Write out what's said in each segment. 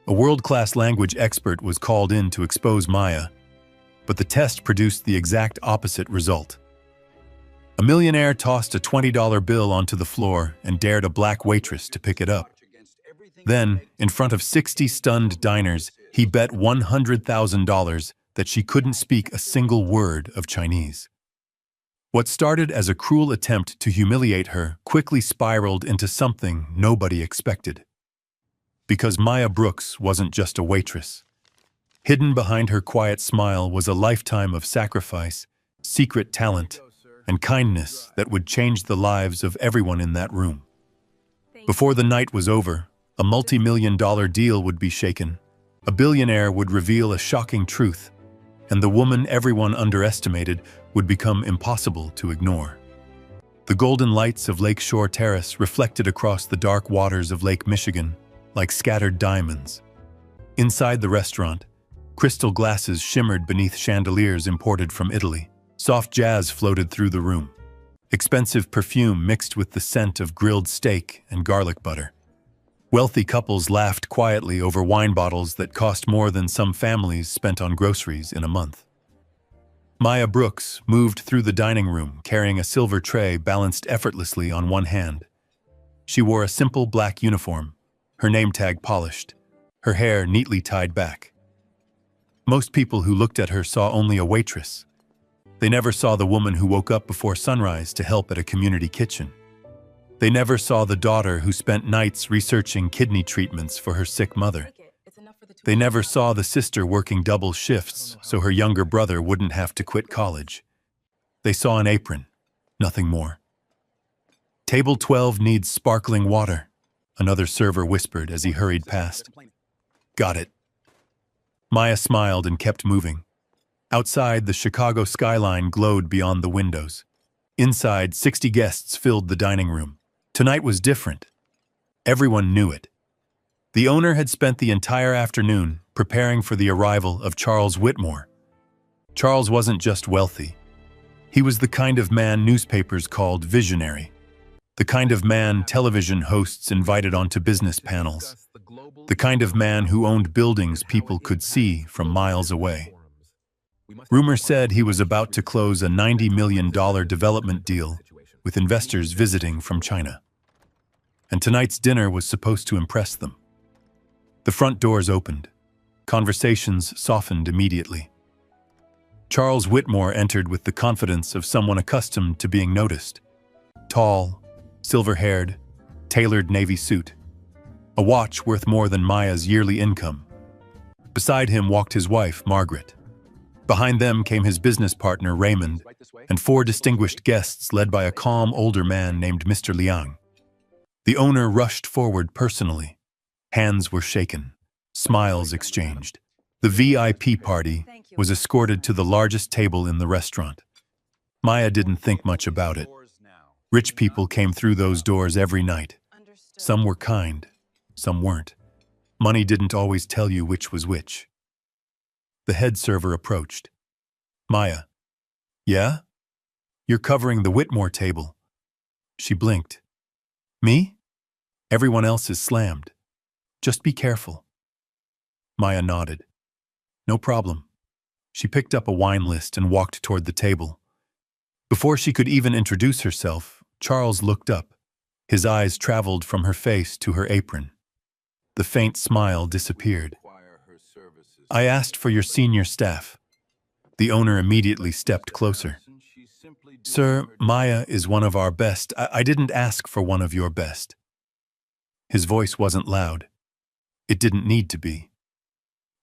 A world-class language expert was called in to expose Maya, but the test produced the exact opposite result. A millionaire tossed a $20 bill onto the floor and dared a black waitress to pick it up. Then, in front of 60 stunned diners, he bet $100,000 that she couldn't speak a single word of Chinese. What started as a cruel attempt to humiliate her quickly spiraled into something nobody expected. Because Maya Brooks wasn't just a waitress. Hidden behind her quiet smile was a lifetime of sacrifice, secret talent, and kindness that would change the lives of everyone in that room. Before the night was over, a multi-million-dollar deal would be shaken. A billionaire would reveal a shocking truth, and the woman everyone underestimated would become impossible to ignore. The golden lights of Lakeshore Terrace reflected across the dark waters of Lake Michigan like scattered diamonds. Inside the restaurant, crystal glasses shimmered beneath chandeliers imported from Italy. Soft jazz floated through the room. Expensive perfume mixed with the scent of grilled steak and garlic butter. Wealthy couples laughed quietly over wine bottles that cost more than some families spent on groceries in a month. Maya Brooks moved through the dining room carrying a silver tray balanced effortlessly on one hand. She wore a simple black uniform, her name tag polished, her hair neatly tied back. Most people who looked at her saw only a waitress. They never saw the woman who woke up before sunrise to help at a community kitchen. They never saw the daughter who spent nights researching kidney treatments for her sick mother. They never saw the sister working double shifts so her younger brother wouldn't have to quit college. They saw an apron, nothing more. "Table 12 needs sparkling water," another server whispered as he hurried past. "Got it." Maya smiled and kept moving. Outside, the Chicago skyline glowed beyond the windows. Inside, 60 guests filled the dining room. Tonight was different. Everyone knew it. The owner had spent the entire afternoon preparing for the arrival of Charles Whitmore. Charles wasn't just wealthy. He was the kind of man newspapers called visionary. The kind of man television hosts invited onto business panels. The kind of man who owned buildings people could see from miles away. Rumor said he was about to close a $90 million development deal with investors visiting from China. And tonight's dinner was supposed to impress them. The front doors opened. Conversations softened immediately. Charles Whitmore entered with the confidence of someone accustomed to being noticed. Tall, silver-haired, tailored navy suit. A watch worth more than Maya's yearly income. Beside him walked his wife, Margaret. Behind them came his business partner, Raymond, and 4 distinguished guests led by a calm older man named Mr. Liang. The owner rushed forward personally. Hands were shaken. Smiles exchanged. The VIP party was escorted to the largest table in the restaurant. Maya didn't think much about it. Rich people came through those doors every night. Some were kind, some weren't. Money didn't always tell you which was which. The head server approached. "Maya." "Yeah? You're covering the Whitmore table." She blinked. "Me?" "Everyone else is slammed. Just be careful." Maya nodded. "No problem." She picked up a wine list and walked toward the table. Before she could even introduce herself, Charles looked up. His eyes traveled from her face to her apron. The faint smile disappeared. "I asked for your senior staff." The owner immediately stepped closer. "Sir, Maya is one of our best. I didn't ask for one of your best." His voice wasn't loud. It didn't need to be.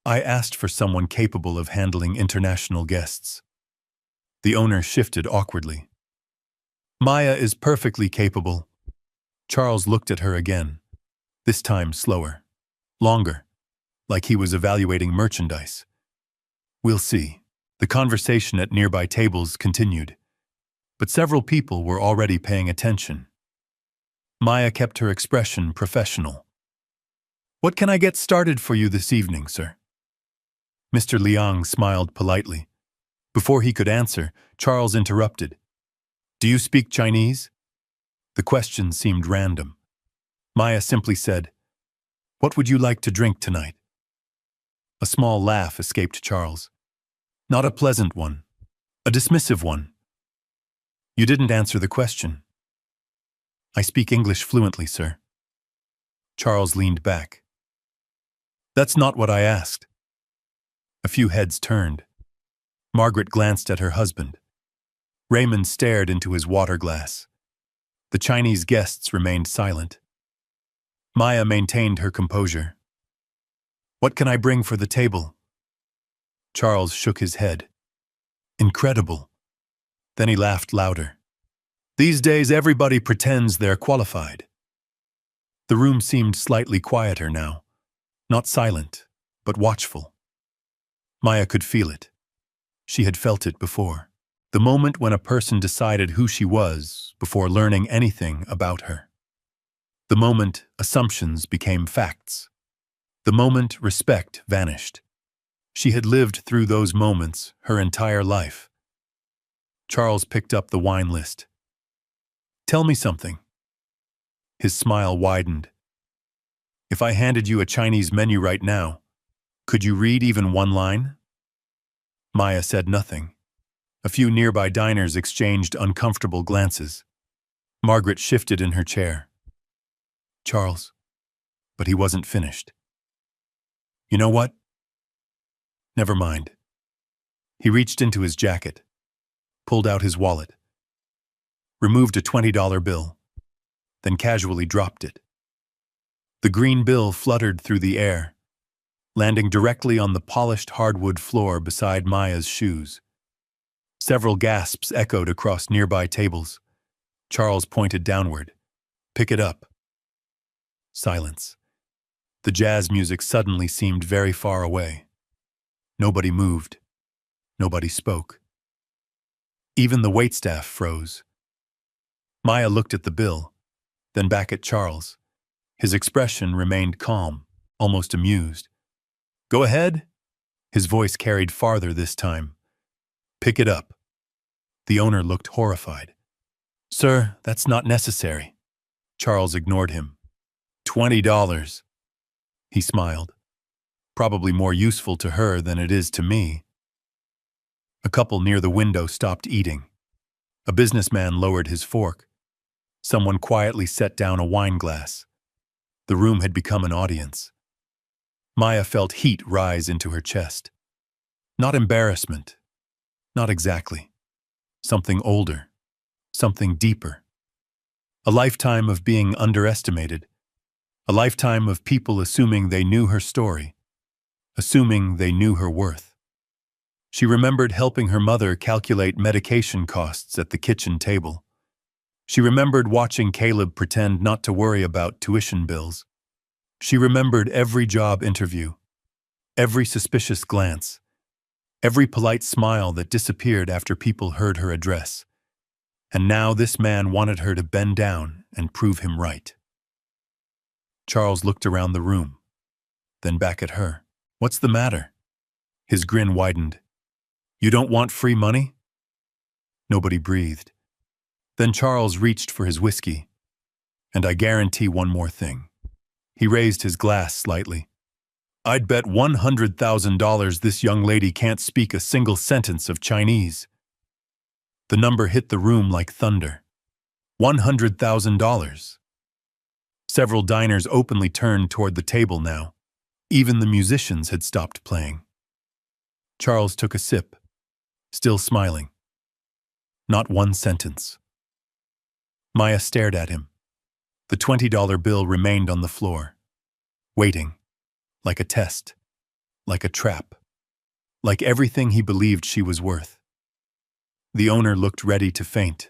"I asked for someone capable of handling international guests." The owner shifted awkwardly. "Maya is perfectly capable." Charles looked at her again, this time slower, longer, like he was evaluating merchandise. "We'll see." The conversation at nearby tables continued, but several people were already paying attention. Maya kept her expression professional. "What can I get started for you this evening, sir?" Mr. Liang smiled politely. Before he could answer, Charles interrupted. "Do you speak Chinese?" The question seemed random. Maya simply said, "What would you like to drink tonight?" A small laugh escaped Charles. Not a pleasant one. A dismissive one. You didn't answer the question. I speak English fluently, sir. Charles leaned back. That's not what I asked. A few heads turned. Margaret glanced at her husband. Raymond stared into his water glass. The Chinese guests remained silent. Maya maintained her composure. What can I bring for the table? Charles shook his head. Incredible. Then he laughed louder. These days everybody pretends they're qualified. The room seemed slightly quieter now. Not silent, but watchful. Maya could feel it. She had felt it before. The moment when a person decided who she was before learning anything about her. The moment assumptions became facts. The moment respect vanished. She had lived through those moments her entire life. Charles picked up the wine list. Tell me something. His smile widened. If I handed you a Chinese menu right now, could you read even one line? Maya said nothing. A few nearby diners exchanged uncomfortable glances. Margaret shifted in her chair. Charles. But he wasn't finished. You know what? Never mind. He reached into his jacket, pulled out his wallet, removed a $20 bill, then casually dropped it. The green bill fluttered through the air, landing directly on the polished hardwood floor beside Maya's shoes. Several gasps echoed across nearby tables. Charles pointed downward. Pick it up. Silence. The jazz music suddenly seemed very far away. Nobody moved. Nobody spoke. Even the waitstaff froze. Maya looked at the bill, then back at Charles. His expression remained calm, almost amused. Go ahead. His voice carried farther this time. Pick it up. The owner looked horrified. Sir, that's not necessary. Charles ignored him. $20. He smiled. Probably more useful to her than it is to me. A couple near the window stopped eating. A businessman lowered his fork. Someone quietly set down a wine glass. The room had become an audience. Maya felt heat rise into her chest. Not embarrassment. Not exactly. Something older. Something deeper. A lifetime of being underestimated. A lifetime of people assuming they knew her story. Assuming they knew her worth. She remembered helping her mother calculate medication costs at the kitchen table. She remembered watching Caleb pretend not to worry about tuition bills. She remembered every job interview, every suspicious glance, every polite smile that disappeared after people heard her address. And now this man wanted her to bend down and prove him right. Charles looked around the room, then back at her. What's the matter? His grin widened. You don't want free money? Nobody breathed. Then Charles reached for his whiskey. And I guarantee one more thing. He raised his glass slightly. I'd bet $100,000 this young lady can't speak a single sentence of Chinese. The number hit the room like thunder. $100,000. Several diners openly turned toward the table now. Even the musicians had stopped playing. Charles took a sip, still smiling. Not one sentence. Maya stared at him. The $20 bill remained on the floor, waiting, like a test, like a trap, like everything he believed she was worth. The owner looked ready to faint.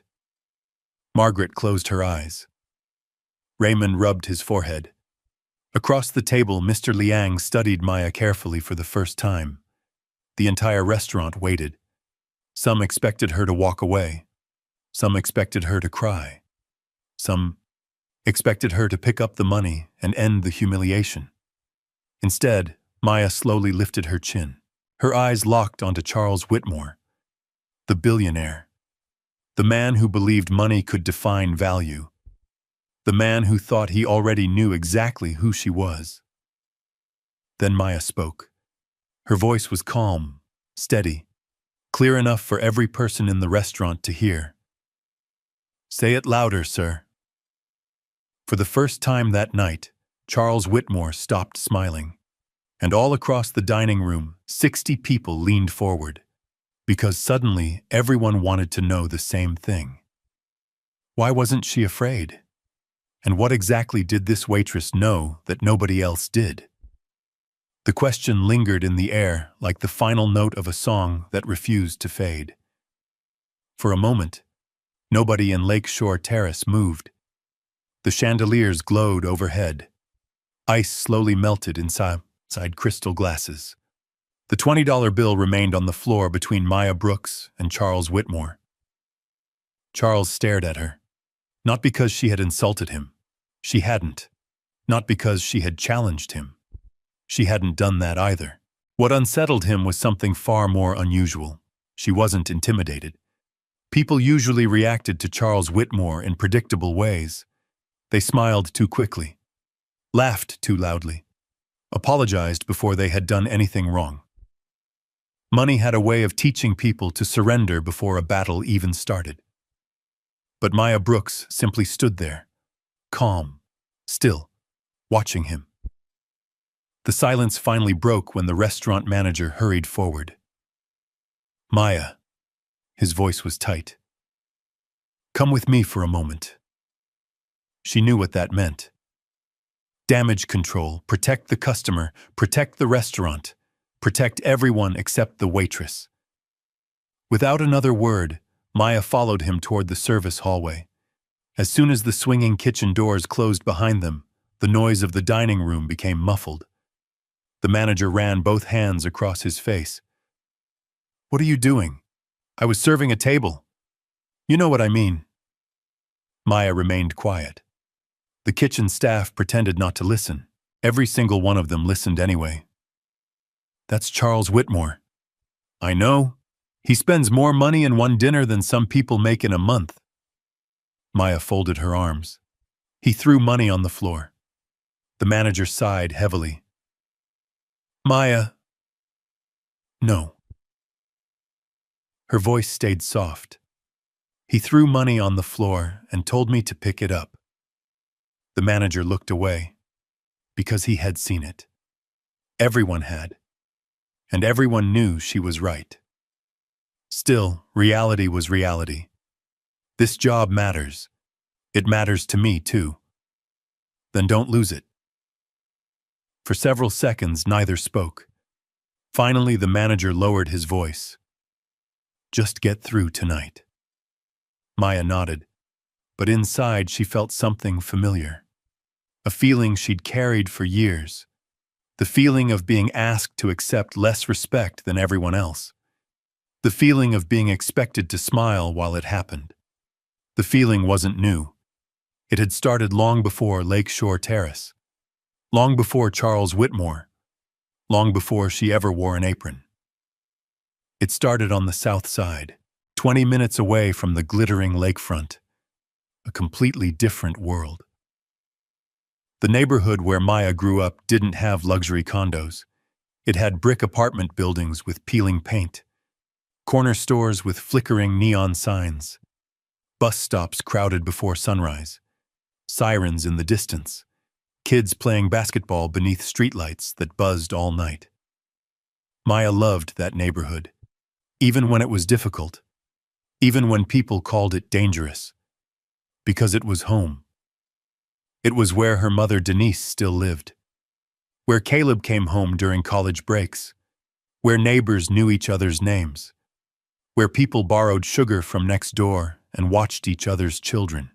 Margaret closed her eyes. Raymond rubbed his forehead. Across the table, Mr. Liang studied Maya carefully for the first time. The entire restaurant waited. Some expected her to walk away. Some expected her to cry. Some expected her to pick up the money and end the humiliation. Instead, Maya slowly lifted her chin. Her eyes locked onto Charles Whitmore, the billionaire, the man who believed money could define value, the man who thought he already knew exactly who she was. Then Maya spoke. Her voice was calm, steady, clear enough for every person in the restaurant to hear. "Say it louder, sir." For the first time that night, Charles Whitmore stopped smiling. And all across the dining room, 60 people leaned forward, because suddenly everyone wanted to know the same thing. Why wasn't she afraid? And what exactly did this waitress know that nobody else did? The question lingered in the air like the final note of a song that refused to fade. For a moment, nobody in Lakeshore Terrace moved. The chandeliers glowed overhead. Ice slowly melted inside crystal glasses. The $20 bill remained on the floor between Maya Brooks and Charles Whitmore. Charles stared at her. Not because she had insulted him. She hadn't. Not because she had challenged him. She hadn't done that either. What unsettled him was something far more unusual. She wasn't intimidated. People usually reacted to Charles Whitmore in predictable ways. They smiled too quickly, laughed too loudly, apologized before they had done anything wrong. Money had a way of teaching people to surrender before a battle even started. But Maya Brooks simply stood there, calm, still, watching him. The silence finally broke when the restaurant manager hurried forward. "Maya," his voice was tight. "Come with me for a moment." She knew what that meant. Damage control, protect the customer, protect the restaurant, protect everyone except the waitress. Without another word, Maya followed him toward the service hallway. As soon as the swinging kitchen doors closed behind them, the noise of the dining room became muffled. The manager ran both hands across his face. "What are you doing? I was serving a table. You know what I mean." Maya remained quiet. The kitchen staff pretended not to listen. Every single one of them listened anyway. "That's Charles Whitmore." "I know. He spends more money in one dinner than some people make in a month." Maya folded her arms. He threw money on the floor. The manager sighed heavily. "Maya." "No." Her voice stayed soft. "He threw money on the floor and told me to pick it up." The manager looked away, because he had seen it. Everyone had. And everyone knew she was right. Still, reality was reality. This job matters. It matters to me, too. Then don't lose it. For several seconds, neither spoke. Finally, the manager lowered his voice. "Just get through tonight." Maya nodded, but inside she felt something familiar. A feeling she'd carried for years. The feeling of being asked to accept less respect than everyone else. The feeling of being expected to smile while it happened. The feeling wasn't new. It had started long before Lakeshore Terrace. Long before Charles Whitmore. Long before she ever wore an apron. It started on the south side, 20 minutes away from the glittering lakefront. A completely different world. The neighborhood where Maya grew up didn't have luxury condos. It had brick apartment buildings with peeling paint, corner stores with flickering neon signs, bus stops crowded before sunrise, sirens in the distance, kids playing basketball beneath streetlights that buzzed all night. Maya loved that neighborhood, even when it was difficult, even when people called it dangerous, because it was home. It was where her mother Denise still lived, where Caleb came home during college breaks, where neighbors knew each other's names, where people borrowed sugar from next door and watched each other's children,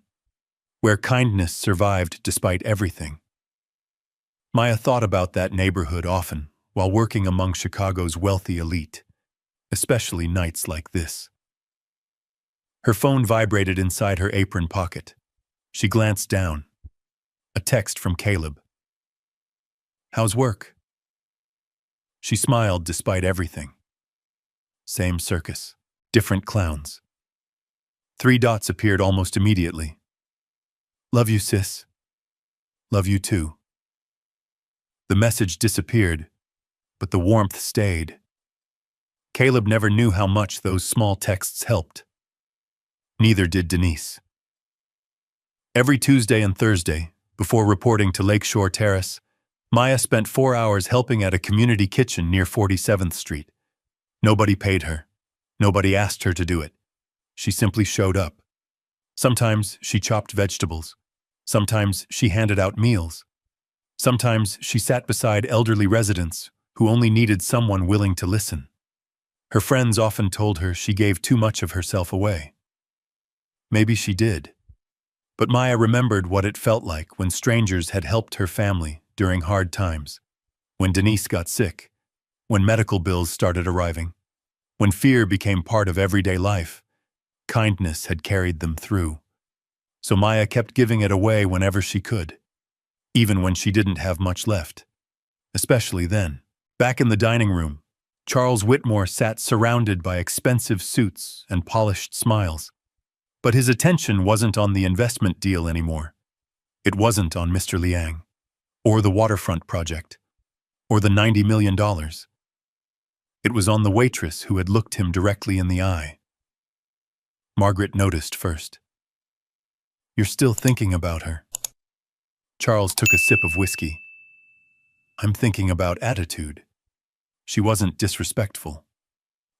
where kindness survived despite everything. Maya thought about that neighborhood often while working among Chicago's wealthy elite, especially nights like this. Her phone vibrated inside her apron pocket. She glanced down. A text from Caleb. "How's work?" She smiled despite everything. Same circus, different clowns. 3 dots appeared almost immediately. "Love you, sis." "Love you too." The message disappeared, but the warmth stayed. Caleb never knew how much those small texts helped. Neither did Denise. Every Tuesday and Thursday, before reporting to Lakeshore Terrace, Maya spent 4 hours helping at a community kitchen near 47th Street. Nobody paid her. Nobody asked her to do it. She simply showed up. Sometimes she chopped vegetables. Sometimes she handed out meals. Sometimes she sat beside elderly residents who only needed someone willing to listen. Her friends often told her she gave too much of herself away. Maybe she did. But Maya remembered what it felt like when strangers had helped her family during hard times, when Denise got sick, when medical bills started arriving, when fear became part of everyday life. Kindness had carried them through. So Maya kept giving it away whenever she could, even when she didn't have much left. Especially then. Back in the dining room, Charles Whitmore sat surrounded by expensive suits and polished smiles. But his attention wasn't on the investment deal anymore. It wasn't on Mr. Liang, or the waterfront project, or the $90 million. It was on the waitress who had looked him directly in the eye. Margaret noticed first. "You're still thinking about her." Charles took a sip of whiskey. "I'm thinking about attitude." She wasn't disrespectful.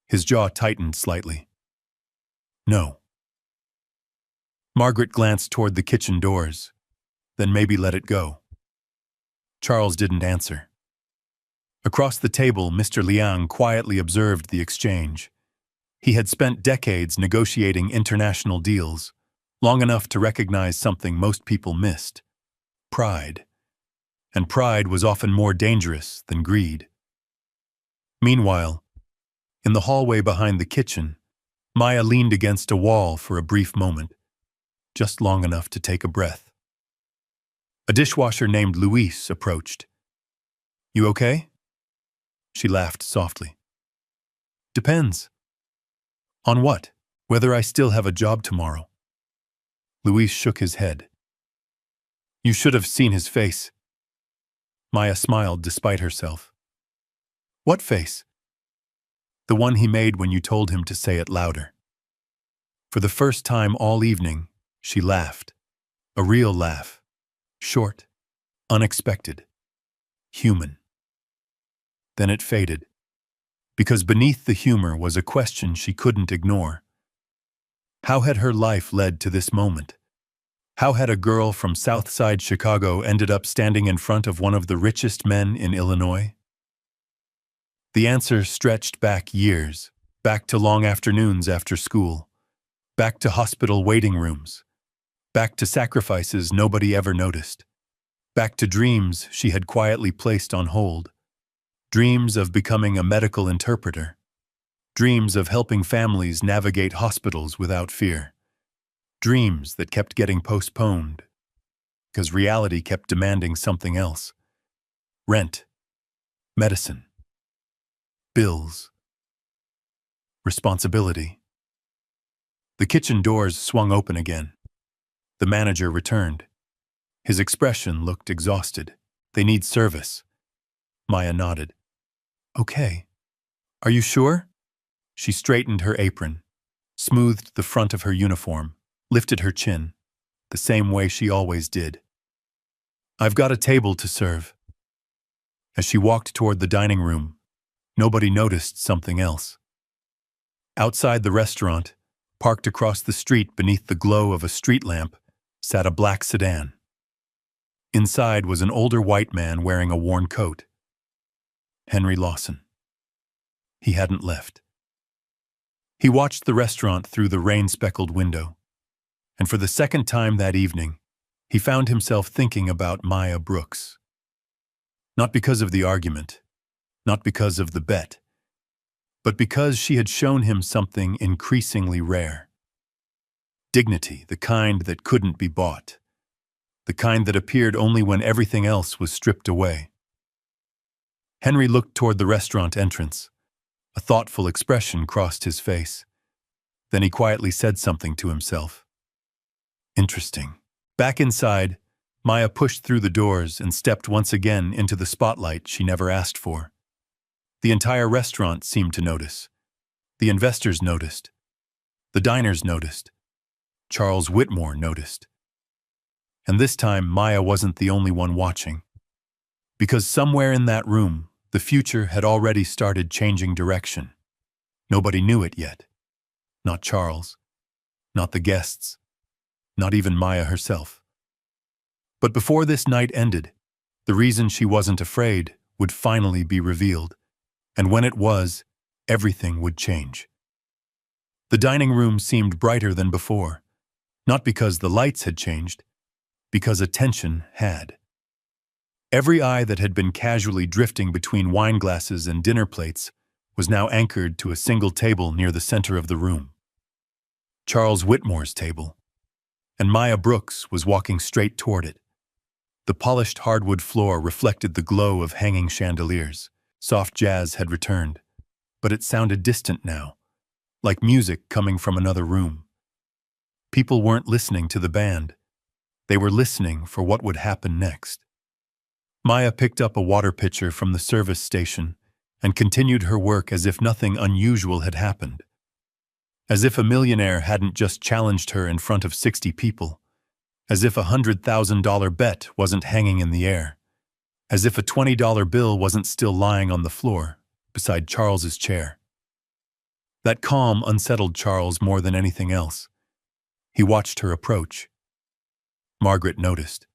His jaw tightened slightly. "No." Margaret glanced toward the kitchen doors, then maybe let it go. Charles didn't answer. Across the table, Mr. Liang quietly observed the exchange. He had spent decades negotiating international deals, long enough to recognize something most people missed: pride. And pride was often more dangerous than greed. Meanwhile, in the hallway behind the kitchen, Maya leaned against a wall for a brief moment, just long enough to take a breath. A dishwasher named Luis approached. "You okay?" She laughed softly. "Depends." "On what? Whether I still have a job tomorrow." Luis shook his head. "You should have seen his face." Maya smiled despite herself. "What face?" "The one he made when you told him to say it louder." For the first time all evening, she laughed. A real laugh. Short, unexpected, human. Then it faded, because beneath the humor was a question she couldn't ignore. How had her life led to this moment? How had a girl from Southside Chicago ended up standing in front of one of the richest men in Illinois? The answer stretched back years, back to long afternoons after school, back to hospital waiting rooms, back to sacrifices nobody ever noticed, back to dreams she had quietly placed on hold, dreams of becoming a medical interpreter, dreams of helping families navigate hospitals without fear, dreams that kept getting postponed because reality kept demanding something else: rent, medicine, bills, responsibility. The kitchen doors swung open again. The manager returned. His expression looked exhausted. "They need service." Maya nodded. "Okay. Are you sure?" She straightened her apron, smoothed the front of her uniform, lifted her chin, the same way she always did. "I've got a table to serve." As she walked toward the dining room, nobody noticed something else. Outside the restaurant, parked across the street beneath the glow of a street lamp, sat a black sedan. Inside was an older white man wearing a worn coat. Henry Lawson. He hadn't left. He watched the restaurant through the rain-speckled window, and for the second time that evening, he found himself thinking about Maya Brooks. Not because of the argument, not because of the bet, but because she had shown him something increasingly rare. Dignity, the kind that couldn't be bought, the kind that appeared only when everything else was stripped away. Henry looked toward the restaurant entrance. A thoughtful expression crossed his face. Then he quietly said something to himself. Interesting. Back inside, Maya pushed through the doors and stepped once again into the spotlight she never asked for. The entire restaurant seemed to notice. The investors noticed. The diners noticed. Charles Whitmore noticed. And this time, Maya wasn't the only one watching. Because somewhere in that room, the future had already started changing direction. Nobody knew it yet. Not Charles. Not the guests. Not even Maya herself. But before this night ended, the reason she wasn't afraid would finally be revealed. And when it was, everything would change. The dining room seemed brighter than before, not because the lights had changed, because attention had. Every eye that had been casually drifting between wine glasses and dinner plates was now anchored to a single table near the center of the room. Charles Whitmore's table. And Maya Brooks was walking straight toward it. The polished hardwood floor reflected the glow of hanging chandeliers. Soft jazz had returned, but it sounded distant now, like music coming from another room. People weren't listening to the band. They were listening for what would happen next. Maya picked up a water pitcher from the service station and continued her work as if nothing unusual had happened. As if a millionaire hadn't just challenged her in front of 60 people. As if a $100,000 bet wasn't hanging in the air. As if a $20 bill wasn't still lying on the floor beside Charles's chair. That calm unsettled Charles more than anything else. He watched her approach. Margaret noticed.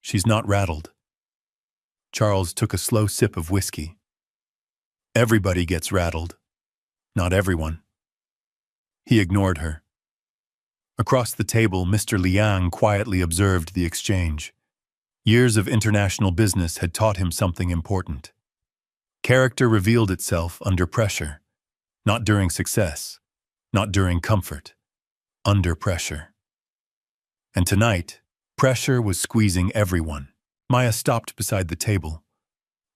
She's not rattled. Charles took a slow sip of whiskey. Everybody gets rattled. Not everyone. He ignored her. Across the table, Mr. Liang quietly observed the exchange. Years of international business had taught him something important. Character revealed itself under pressure. Not during success. Not during comfort. Under pressure. And tonight, pressure was squeezing everyone. Maya stopped beside the table.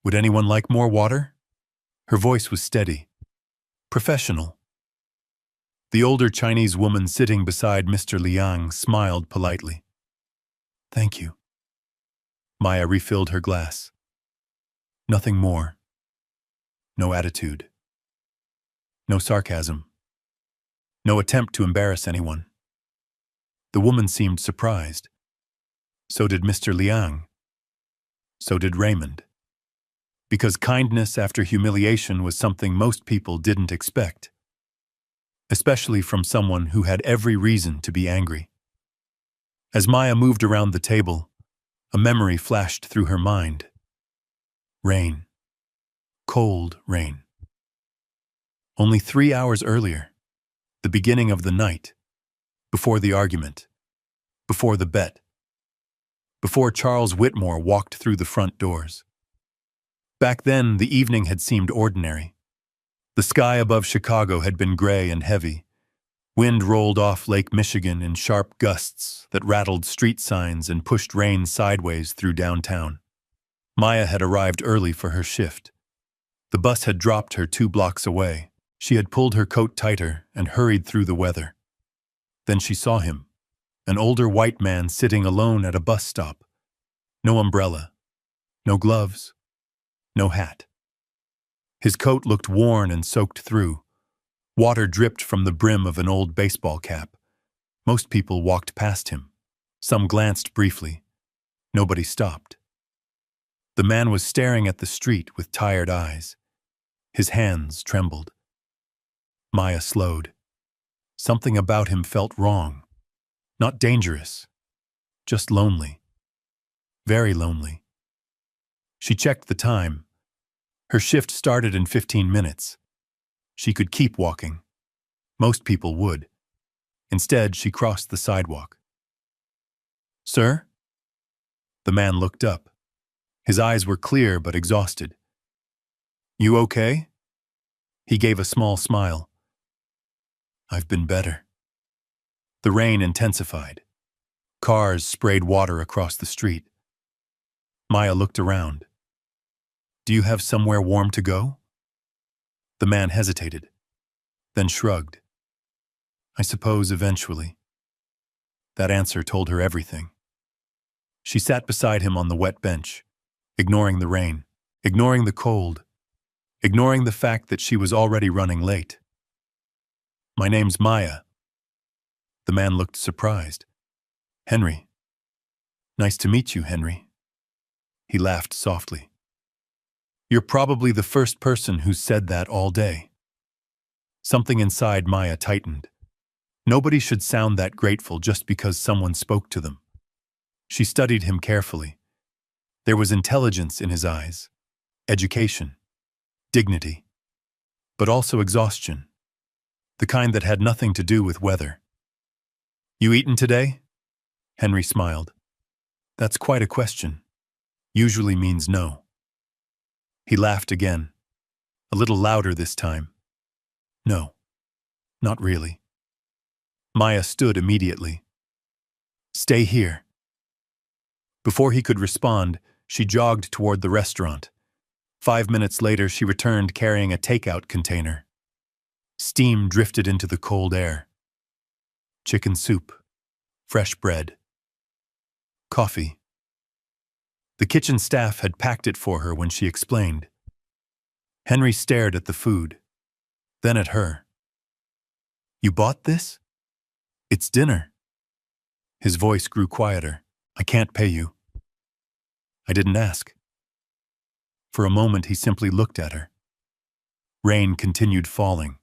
Would anyone like more water? Her voice was steady. Professional. The older Chinese woman sitting beside Mr. Liang smiled politely. Thank you. Maya refilled her glass. Nothing more. No attitude. No sarcasm. No attempt to embarrass anyone. The woman seemed surprised. So did Mr. Liang. So did Raymond. Because kindness after humiliation was something most people didn't expect. Especially from someone who had every reason to be angry. As Maya moved around the table, a memory flashed through her mind. Rain. Cold rain. Only 3 hours earlier, the beginning of the night, before the argument, before the bet, before Charles Whitmore walked through the front doors. Back then, the evening had seemed ordinary. The sky above Chicago had been gray and heavy. Wind rolled off Lake Michigan in sharp gusts that rattled street signs and pushed rain sideways through downtown. Maya had arrived early for her shift. The bus had dropped her 2 blocks away. She had pulled her coat tighter and hurried through the weather. Then she saw him, an older white man sitting alone at a bus stop. No umbrella, no gloves, no hat. His coat looked worn and soaked through. Water dripped from the brim of an old baseball cap. Most people walked past him. Some glanced briefly. Nobody stopped. The man was staring at the street with tired eyes. His hands trembled. Maya slowed. Something about him felt wrong. Not dangerous. Just lonely. Very lonely. She checked the time. Her shift started in 15 minutes. She could keep walking. Most people would. Instead, she crossed the sidewalk. Sir? The man looked up. His eyes were clear but exhausted. You okay? He gave a small smile. I've been better. The rain intensified. Cars sprayed water across the street. Maya looked around. Do you have somewhere warm to go? The man hesitated, then shrugged. I suppose eventually. That answer told her everything. She sat beside him on the wet bench, ignoring the rain, ignoring the cold, ignoring the fact that she was already running late. "My name's Maya." The man looked surprised. "Henry. Nice to meet you, Henry." He laughed softly. "You're probably the first person who's said that all day." Something inside Maya tightened. Nobody should sound that grateful just because someone spoke to them. She studied him carefully. There was intelligence in his eyes, education, dignity, but also exhaustion, the kind that had nothing to do with weather. "You eaten today?" Henry smiled. "That's quite a question. Usually means no." He laughed again, a little louder this time. "No, not really." Maya stood immediately. "Stay here." Before he could respond, she jogged toward the restaurant. 5 minutes later, she returned carrying a takeout container. Steam drifted into the cold air. Chicken soup, fresh bread, coffee. The kitchen staff had packed it for her when she explained. Henry stared at the food, then at her. "You bought this? It's dinner." His voice grew quieter. "I can't pay you." "I didn't ask." For a moment, he simply looked at her. Rain continued falling.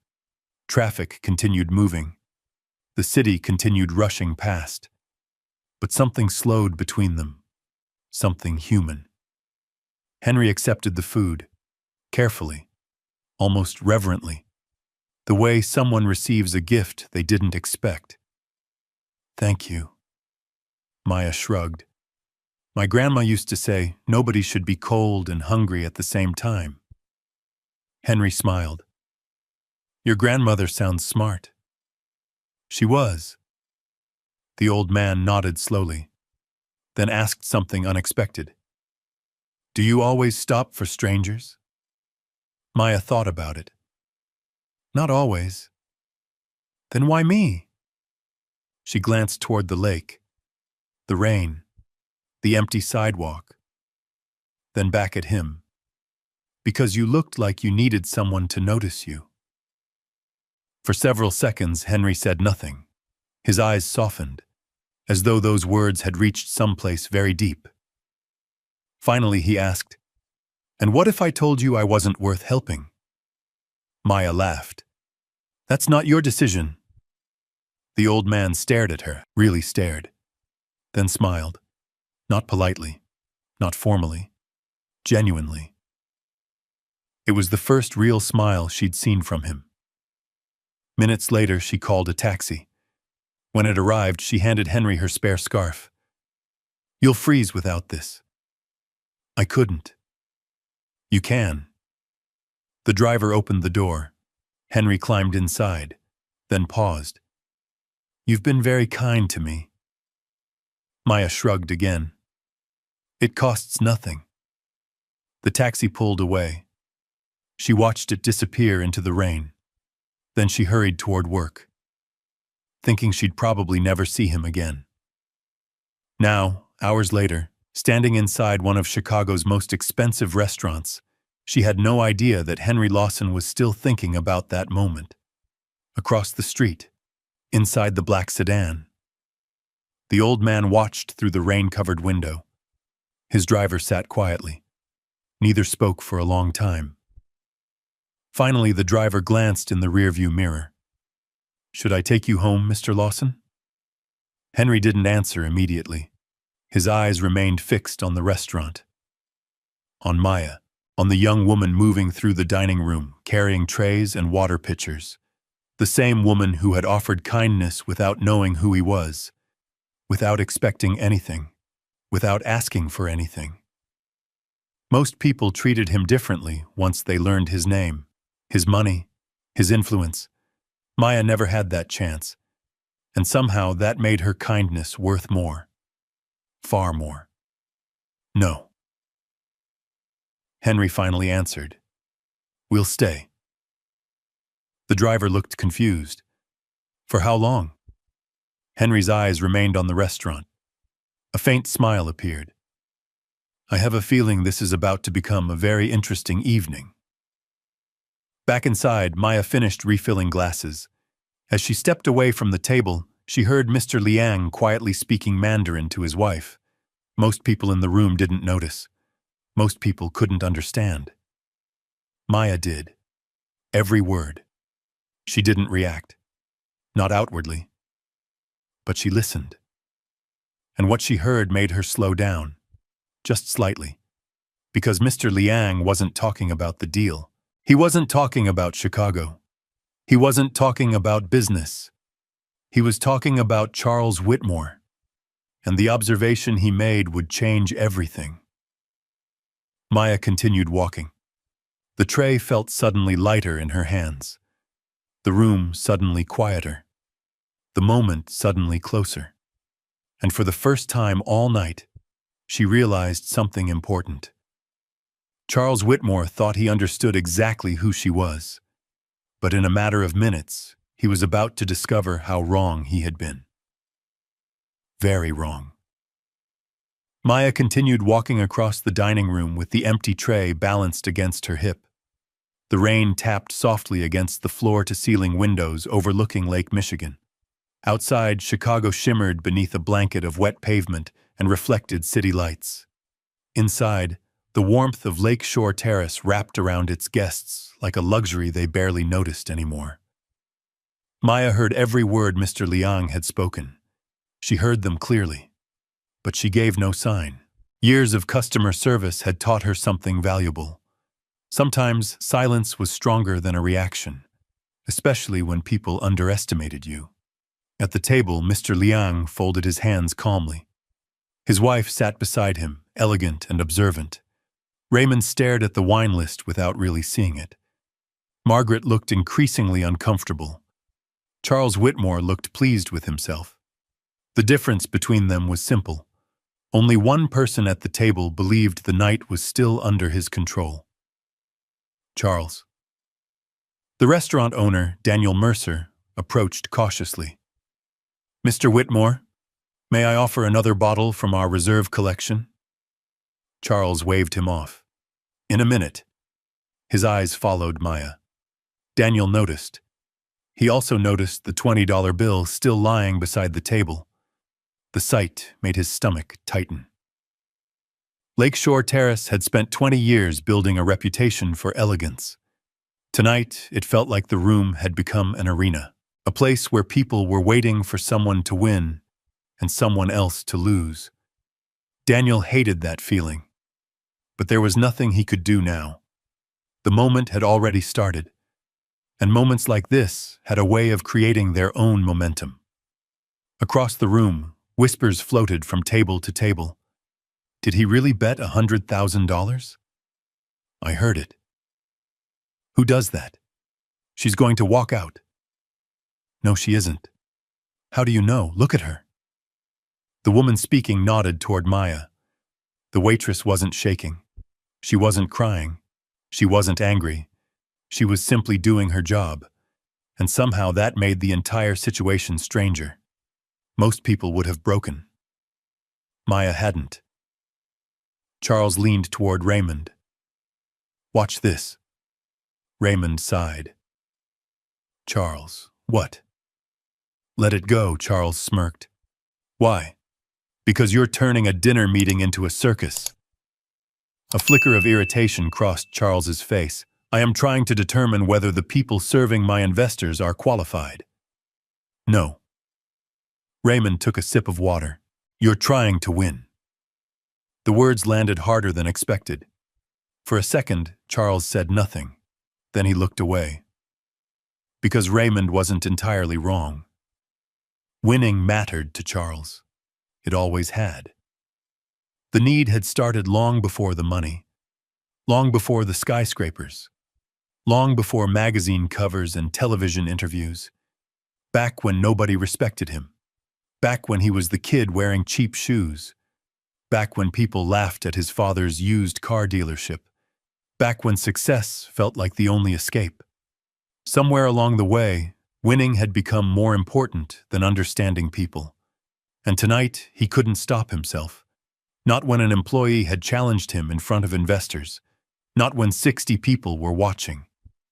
Traffic continued moving. The city continued rushing past. But something slowed between them. Something human. Henry accepted the food, carefully, almost reverently, the way someone receives a gift they didn't expect. "Thank you." Maya shrugged. "My grandma used to say nobody should be cold and hungry at the same time." Henry smiled. "Your grandmother sounds smart." "She was." The old man nodded slowly, then asked something unexpected. "Do you always stop for strangers?" Maya thought about it. "Not always." "Then why me?" She glanced toward the lake, the rain, the empty sidewalk, then back at him. "Because you looked like you needed someone to notice you." For several seconds, Henry said nothing. His eyes softened, as though those words had reached someplace very deep. Finally, he asked, "And what if I told you I wasn't worth helping?" Maya laughed. "That's not your decision." The old man stared at her, really stared, then smiled. Not politely, not formally, genuinely. It was the first real smile she'd seen from him. Minutes later, she called a taxi. When it arrived, she handed Henry her spare scarf. "You'll freeze without this." "I couldn't." "You can." The driver opened the door. Henry climbed inside, then paused. "You've been very kind to me." Maya shrugged again. "It costs nothing." The taxi pulled away. She watched it disappear into the rain. Then she hurried toward work, thinking she'd probably never see him again. Now, hours later, standing inside one of Chicago's most expensive restaurants, she had no idea that Henry Lawson was still thinking about that moment. Across the street, inside the black sedan. The old man watched through the rain-covered window. His driver sat quietly. Neither spoke for a long time. Finally, the driver glanced in the rearview mirror. "Should I take you home, Mr. Lawson?" Henry didn't answer immediately. His eyes remained fixed on the restaurant. On Maya, on the young woman moving through the dining room, carrying trays and water pitchers. The same woman who had offered kindness without knowing who he was, without expecting anything, without asking for anything. Most people treated him differently once they learned his name, his money, his influence. Maya never had that chance, and somehow that made her kindness worth more. Far more. "No." Henry finally answered. "We'll stay." The driver looked confused. "For how long?" Henry's eyes remained on the restaurant. A faint smile appeared. "I have a feeling this is about to become a very interesting evening." Back inside, Maya finished refilling glasses. As she stepped away from the table, she heard Mr. Liang quietly speaking Mandarin to his wife. Most people in the room didn't notice. Most people couldn't understand. Maya did. Every word. She didn't react. Not outwardly. But she listened. And what she heard made her slow down. Just slightly. Because Mr. Liang wasn't talking about the deal. He wasn't talking about Chicago. He wasn't talking about business. He was talking about Charles Whitmore. And the observation he made would change everything. Maya continued walking. The tray felt suddenly lighter in her hands. The room suddenly quieter. The moment suddenly closer. And for the first time all night, she realized something important. Charles Whitmore thought he understood exactly who she was. But in a matter of minutes, he was about to discover how wrong he had been. Very wrong. Maya continued walking across the dining room with the empty tray balanced against her hip. The rain tapped softly against the floor-to-ceiling windows overlooking Lake Michigan. Outside, Chicago shimmered beneath a blanket of wet pavement and reflected city lights. Inside, the warmth of Lakeshore Terrace wrapped around its guests like a luxury they barely noticed anymore. Maya heard every word Mr. Liang had spoken. She heard them clearly. But she gave no sign. Years of customer service had taught her something valuable. Sometimes silence was stronger than a reaction, especially when people underestimated you. At the table, Mr. Liang folded his hands calmly. His wife sat beside him, elegant and observant. Raymond stared at the wine list without really seeing it. Margaret looked increasingly uncomfortable. Charles Whitmore looked pleased with himself. The difference between them was simple. Only one person at the table believed the night was still under his control. Charles. The restaurant owner, Daniel Mercer, approached cautiously. "Mr. Whitmore, may I offer another bottle from our reserve collection?" Charles waved him off. "In a minute." His eyes followed Maya. Daniel noticed. He also noticed the $20 bill still lying beside the table. The sight made his stomach tighten. Lakeshore Terrace had spent 20 years building a reputation for elegance. Tonight, it felt like the room had become an arena, a place where people were waiting for someone to win and someone else to lose. Daniel hated that feeling, but there was nothing he could do now. The moment had already started, and moments like this had a way of creating their own momentum. Across the room, whispers floated from table to table. Did he really bet $100,000? I heard it. Who does that? She's going to walk out. No, she isn't. How do you know? Look at her. The woman speaking nodded toward Maya. The waitress wasn't shaking. She wasn't crying. She wasn't angry. She was simply doing her job. And somehow that made the entire situation stranger. Most people would have broken. Maya hadn't. Charles leaned toward Raymond. Watch this. Raymond sighed. Charles, what? Let it go, Charles smirked. Why? Because you're turning a dinner meeting into a circus. A flicker of irritation crossed Charles's face. I am trying to determine whether the people serving my investors are qualified. No. Raymond took a sip of water. You're trying to win. The words landed harder than expected. For a second, Charles said nothing. Then he looked away. Because Raymond wasn't entirely wrong. Winning mattered to Charles. It always had. The need had started long before the money. Long before the skyscrapers. Long before magazine covers and television interviews. Back when nobody respected him. Back when he was the kid wearing cheap shoes. Back when people laughed at his father's used car dealership. Back when success felt like the only escape. Somewhere along the way, winning had become more important than understanding people. And tonight, he couldn't stop himself. Not when an employee had challenged him in front of investors. Not when 60 people were watching.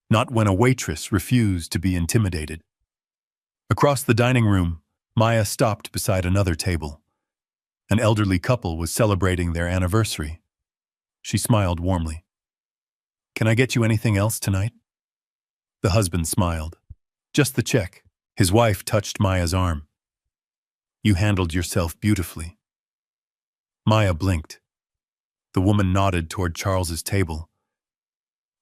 not when a waitress refused to be intimidated. Across the dining room, Maya stopped beside another table. An elderly couple was celebrating their anniversary. She smiled warmly. "Can I get you anything else tonight?" The husband smiled. "Just the check." His wife touched Maya's arm. "You handled yourself beautifully." Maya blinked. The woman nodded toward Charles's table.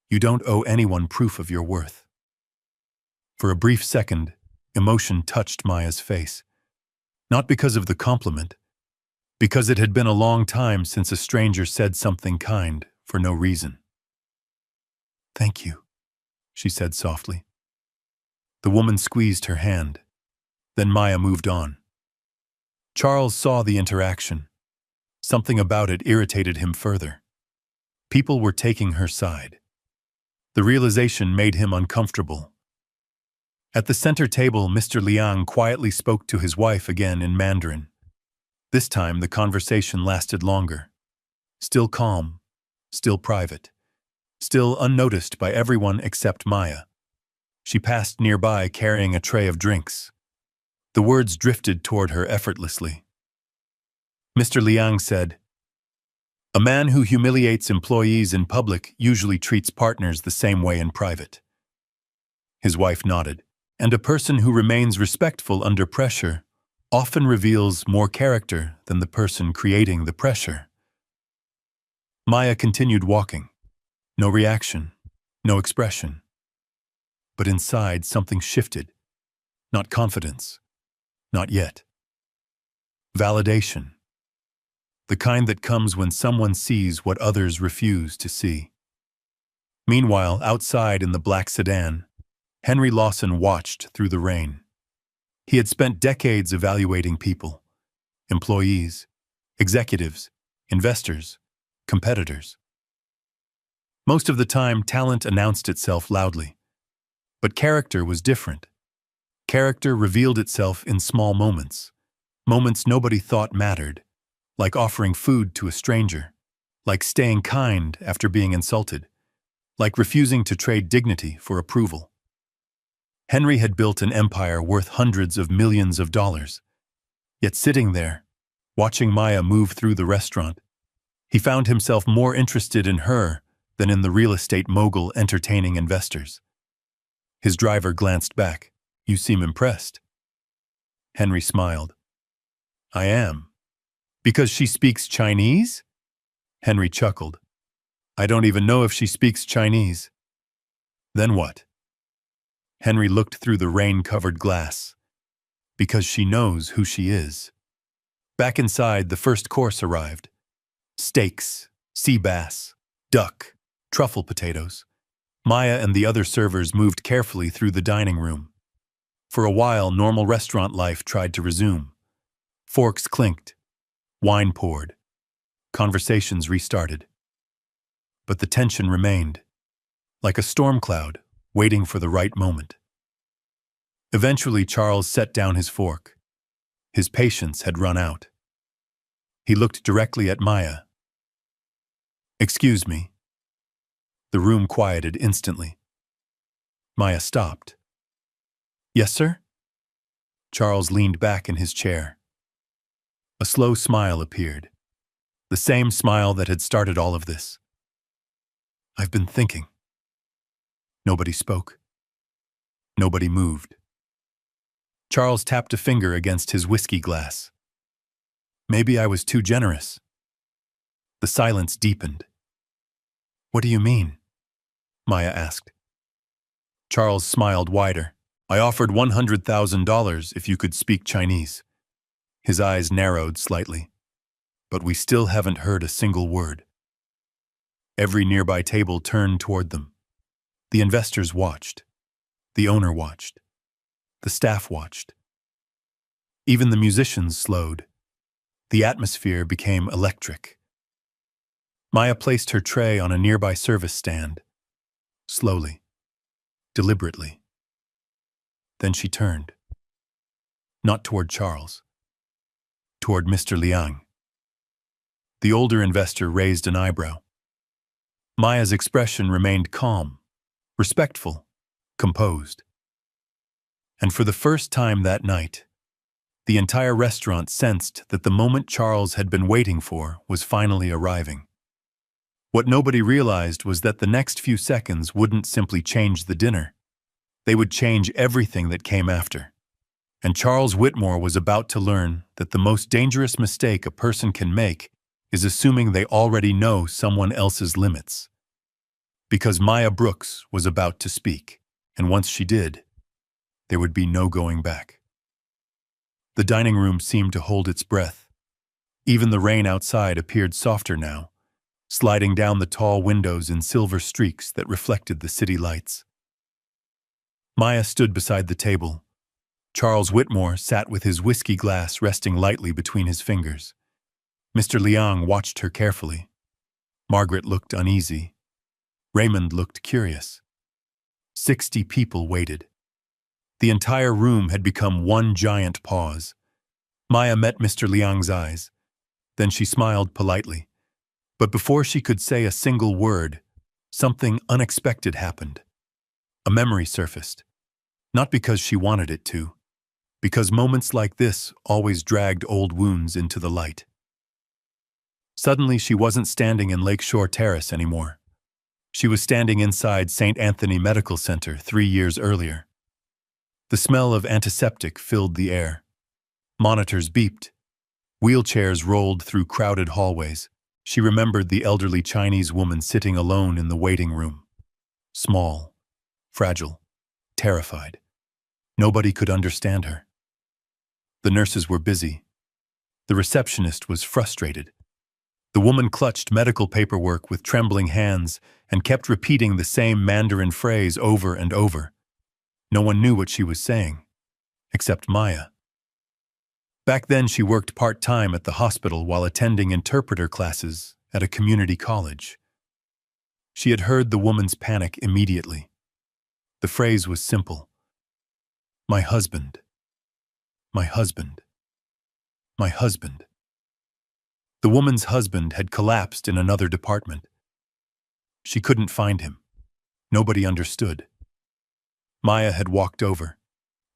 "You don't owe anyone proof of your worth." For a brief second, emotion touched Maya's face. Not because of the compliment, because it had been a long time since a stranger said something kind for no reason. "Thank you," she said softly. The woman squeezed her hand. Then Maya moved on. Charles saw the interaction. Something about it irritated him further. People were taking her side. The realization made him uncomfortable. At the center table, Mr. Liang quietly spoke to his wife again in Mandarin. This time, the conversation lasted longer. Still calm, still private, still unnoticed by everyone except Maya. She passed nearby carrying a tray of drinks. The words drifted toward her effortlessly. Mr. Liang said, "A man who humiliates employees in public usually treats partners the same way in private." His wife nodded. "And a person who remains respectful under pressure often reveals more character than the person creating the pressure." Maya continued walking. No reaction, no expression. But inside, something shifted. Not confidence. Not yet. Validation. The kind that comes when someone sees what others refuse to see. Meanwhile, outside in the black sedan, Henry Lawson watched through the rain. He had spent decades evaluating people, employees, executives, investors, competitors. Most of the time, talent announced itself loudly. But character was different. Character revealed itself in small moments, moments nobody thought mattered, like offering food to a stranger, like staying kind after being insulted, like refusing to trade dignity for approval. Henry had built an empire worth hundreds of millions of dollars. Yet sitting there, watching Maya move through the restaurant, he found himself more interested in her than in the real estate mogul entertaining investors. His driver glanced back. "You seem impressed." Henry smiled. "I am." "Because she speaks Chinese?" Henry chuckled. "I don't even know if she speaks Chinese." "Then what?" Henry looked through the rain-covered glass. "Because she knows who she is." Back inside, the first course arrived. Steaks, sea bass, duck, truffle potatoes. Maya and the other servers moved carefully through the dining room. For a while, normal restaurant life tried to resume. Forks clinked. Wine poured. Conversations restarted. But the tension remained, like a storm cloud, waiting for the right moment. Eventually, Charles set down his fork. His patience had run out. He looked directly at Maya. "Excuse me." The room quieted instantly. Maya stopped. "Yes, sir?" Charles leaned back in his chair. A slow smile appeared. The same smile that had started all of this. "I've been thinking." Nobody spoke. Nobody moved. Charles tapped a finger against his whiskey glass. "Maybe I was too generous." The silence deepened. "What do you mean?" Maya asked. Charles smiled wider. "I offered $100,000 if you could speak Chinese." His eyes narrowed slightly. "But we still haven't heard a single word." Every nearby table turned toward them. The investors watched. The owner watched. The staff watched. Even the musicians slowed. The atmosphere became electric. Maya placed her tray on a nearby service stand. Slowly. Deliberately. Then she turned. Not toward Charles. Toward Mr. Liang. The older investor raised an eyebrow. Maya's expression remained calm, respectful, composed. And for the first time that night, the entire restaurant sensed that the moment Charles had been waiting for was finally arriving. What nobody realized was that the next few seconds wouldn't simply change the dinner. They would change everything that came after. And Charles Whitmore was about to learn that the most dangerous mistake a person can make is assuming they already know someone else's limits. Because Maya Brooks was about to speak, and once she did, there would be no going back. The dining room seemed to hold its breath. Even the rain outside appeared softer now, sliding down the tall windows in silver streaks that reflected the city lights. Maya stood beside the table. Charles Whitmore sat with his whiskey glass resting lightly between his fingers. Mr. Liang watched her carefully. Margaret looked uneasy. Raymond looked curious. 60 people waited. The entire room had become one giant pause. Maya met Mr. Liang's eyes. Then she smiled politely. But before she could say a single word, something unexpected happened. A memory surfaced. Not because she wanted it to, because moments like this always dragged old wounds into the light. Suddenly, she wasn't standing in Lakeshore Terrace anymore. She was standing inside St. Anthony Medical Center 3 years earlier. The smell of antiseptic filled the air. Monitors beeped. Wheelchairs rolled through crowded hallways. She remembered the elderly Chinese woman sitting alone in the waiting room. Small, fragile, terrified. Nobody could understand her. The nurses were busy. The receptionist was frustrated. The woman clutched medical paperwork with trembling hands and kept repeating the same Mandarin phrase over and over. No one knew what she was saying, except Maya. Back then, she worked part-time at the hospital while attending interpreter classes at a community college. She had heard the woman's panic immediately. The phrase was simple. My husband. My husband. My husband. The woman's husband had collapsed in another department. She couldn't find him. Nobody understood. Maya had walked over,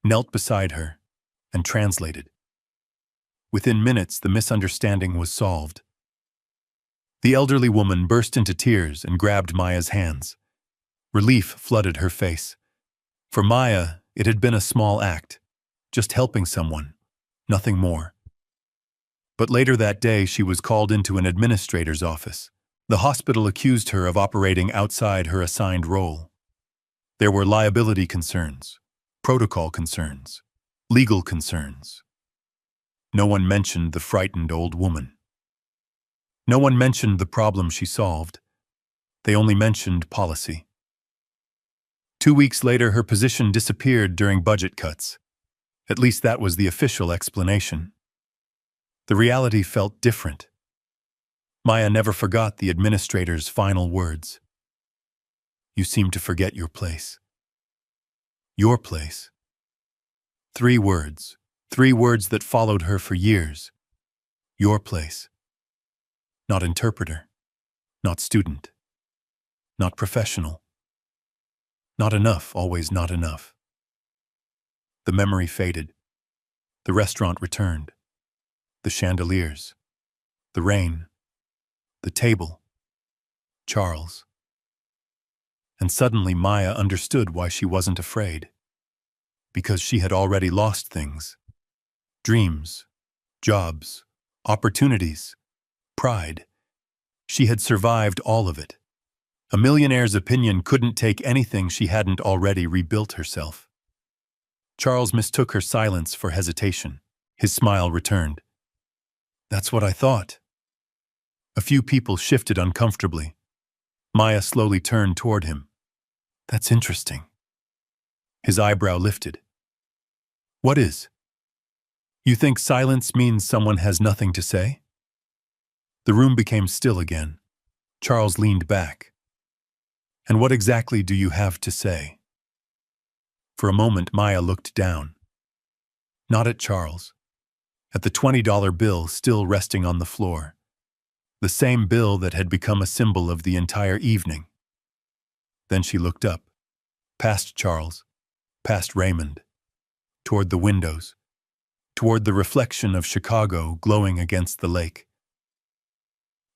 knelt beside her, and translated. Within minutes, the misunderstanding was solved. The elderly woman burst into tears and grabbed Maya's hands. Relief flooded her face. For Maya, it had been a small act, just helping someone, nothing more. But later that day, she was called into an administrator's office. The hospital accused her of operating outside her assigned role. There were liability concerns, protocol concerns, legal concerns. No one mentioned the frightened old woman. No one mentioned the problem she solved. They only mentioned policy. 2 weeks later, her position disappeared during budget cuts. At least that was the official explanation. The reality felt different. Maya never forgot the administrator's final words. You seem to forget your place. Your place. 3 words. 3 words that followed her for years. Your place. Not interpreter. Not student. Not professional. Not enough, always not enough. The memory faded. The restaurant returned. The chandeliers. The rain. The table. Charles. And suddenly Maya understood why she wasn't afraid. Because she had already lost things. Dreams, jobs, opportunities, pride. She had survived all of it. A millionaire's opinion couldn't take anything she hadn't already rebuilt herself. Charles mistook her silence for hesitation. His smile returned. That's what I thought. A few people shifted uncomfortably. Maya slowly turned toward him. That's interesting. His eyebrow lifted. What is? You think silence means someone has nothing to say? The room became still again. Charles leaned back. And what exactly do you have to say? For a moment, Maya looked down. Not at Charles. At the $20 bill still resting on the floor. The same bill that had become a symbol of the entire evening. Then she looked up. past Charles, past Raymond, toward the windows, toward the reflection of Chicago glowing against the lake.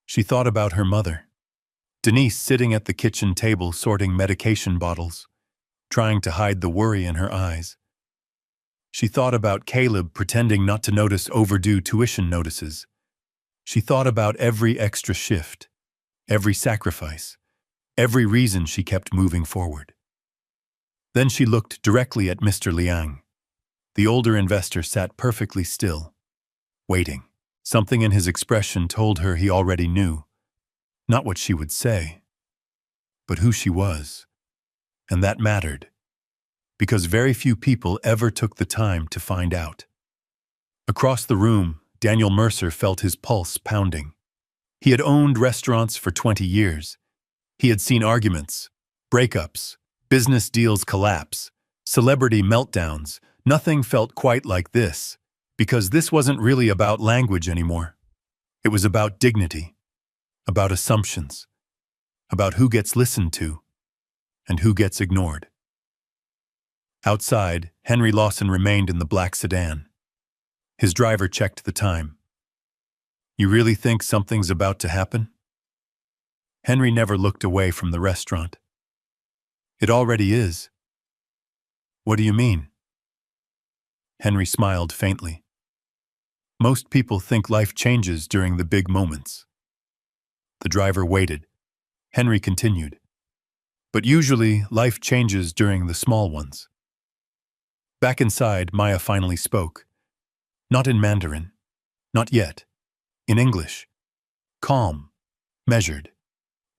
She thought about her mother, Denise sitting at the kitchen table sorting medication bottles, trying to hide the worry in her eyes. She thought about Caleb pretending not to notice overdue tuition notices. She thought about every extra shift, every sacrifice, every reason she kept moving forward. Then she looked directly at Mr. Liang. The older investor sat perfectly still, waiting. Something in his expression told her he already knew, not what she would say, but who she was. And that mattered, because very few people ever took the time to find out. Across the room, Daniel Mercer felt his pulse pounding. He had owned restaurants for 20 years. He had seen arguments, breakups, business deals collapse, celebrity meltdowns. Nothing felt quite like this, because this wasn't really about language anymore. It was about dignity, about assumptions, about who gets listened to and who gets ignored. Outside, Henry Lawson remained in the black sedan. His driver checked the time. "You really think something's about to happen?" Henry never looked away from the restaurant. "It already is." "What do you mean?" Henry smiled faintly. "Most people think life changes during the big moments." The driver waited. Henry continued. "But usually, life changes during the small ones." Back inside, Maya finally spoke. Not in Mandarin. Not yet. In English. Calm. Measured.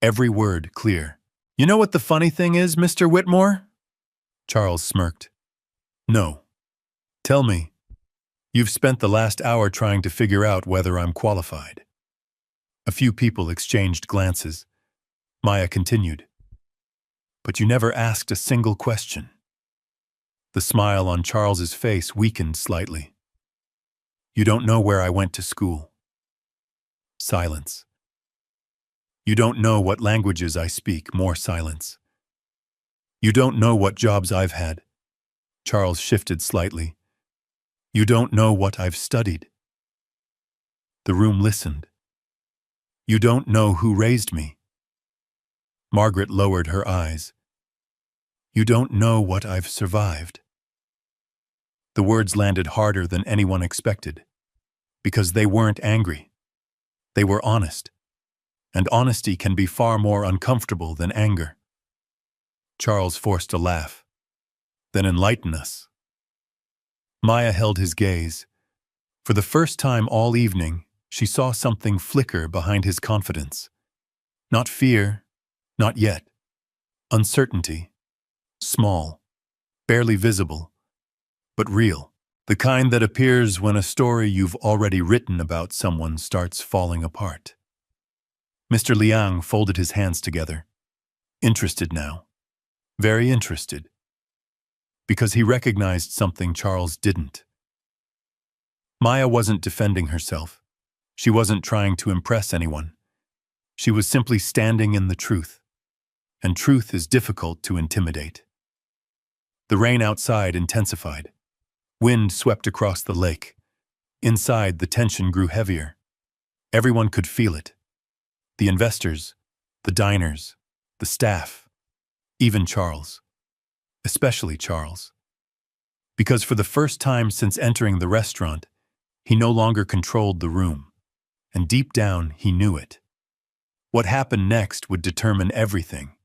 Every word clear. "You know what the funny thing is, Mr. Whitmore?" Charles smirked. "No. Tell me. You've spent the last hour trying to figure out whether I'm qualified." A few people exchanged glances. Maya continued. "But you never asked a single question." The smile on Charles's face weakened slightly. "You don't know where I went to school." Silence. "You don't know what languages I speak." More silence. "You don't know what jobs I've had." Charles shifted slightly. "You don't know what I've studied." The room listened. "You don't know who raised me." Margaret lowered her eyes. "You don't know what I've survived." The words landed harder than anyone expected, because they weren't angry. They were honest, and honesty can be far more uncomfortable than anger. Charles forced a laugh. "Then enlighten us." Maya held his gaze. For the first time all evening, she saw something flicker behind his confidence. Not fear, not yet. Uncertainty. Small, barely visible, but real. The kind that appears when a story you've already written about someone starts falling apart. Mr. Liang folded his hands together. Interested now. Very interested. Because he recognized something Charles didn't. Maya wasn't defending herself. She wasn't trying to impress anyone. She was simply standing in the truth. And truth is difficult to intimidate. The rain outside intensified. Wind swept across the lake. Inside, the tension grew heavier. Everyone could feel it. The investors, the diners, the staff, even Charles. Especially Charles. Because for the first time since entering the restaurant, he no longer controlled the room. And deep down, he knew it. What happened next would determine everything.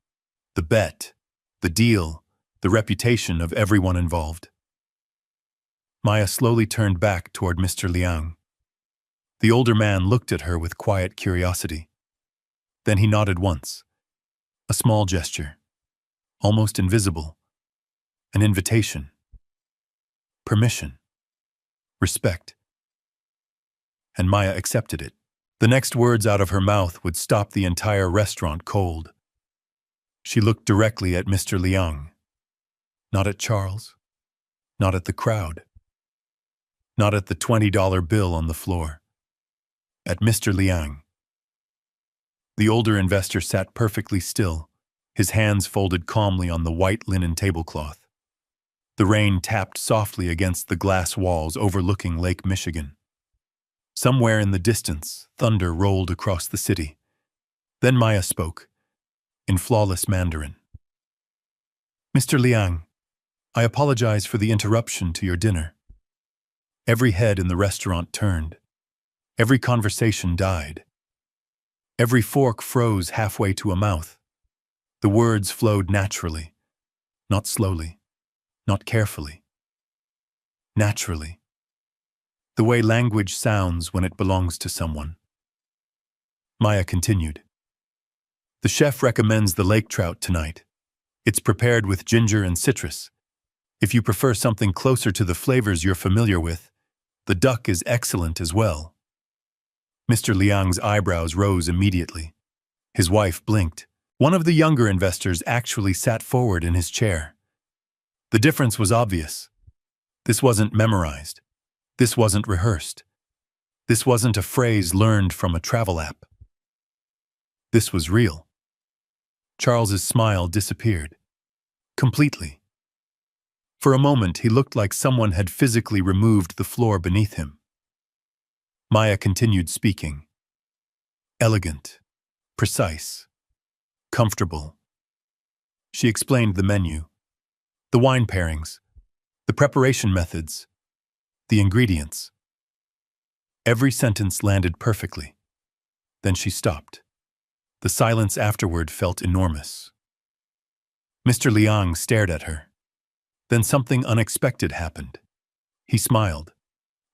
The bet, the deal, the reputation of everyone involved. Maya slowly turned back toward Mr. Liang. The older man looked at her with quiet curiosity. Then he nodded once. A small gesture, almost invisible. An invitation. Permission. Respect. And Maya accepted it. The next words out of her mouth would stop the entire restaurant cold. She looked directly at Mr. Liang. Not at Charles. Not at the crowd. Not at the $20 bill on the floor. At Mr. Liang. The older investor sat perfectly still, his hands folded calmly on the white linen tablecloth. The rain tapped softly against the glass walls overlooking Lake Michigan. Somewhere in the distance, thunder rolled across the city. Then Maya spoke, in flawless Mandarin. "Mr. Liang, I apologize for the interruption to your dinner." Every head in the restaurant turned. Every conversation died. Every fork froze halfway to a mouth. The words flowed naturally, not slowly, not carefully. Naturally. The way language sounds when it belongs to someone. Maya continued. "The chef recommends the lake trout tonight. It's prepared with ginger and citrus. If you prefer something closer to the flavors you're familiar with, the duck is excellent as well." Mr. Liang's eyebrows rose immediately. His wife blinked. One of the younger investors actually sat forward in his chair. The difference was obvious. This wasn't memorized. This wasn't rehearsed. This wasn't a phrase learned from a travel app. This was real. Charles's smile disappeared. Completely. For a moment, he looked like someone had physically removed the floor beneath him. Maya continued speaking. Elegant, precise, comfortable. She explained the menu, the wine pairings, the preparation methods, the ingredients. Every sentence landed perfectly. Then she stopped. The silence afterward felt enormous. Mr. Liang stared at her. Then something unexpected happened. He smiled,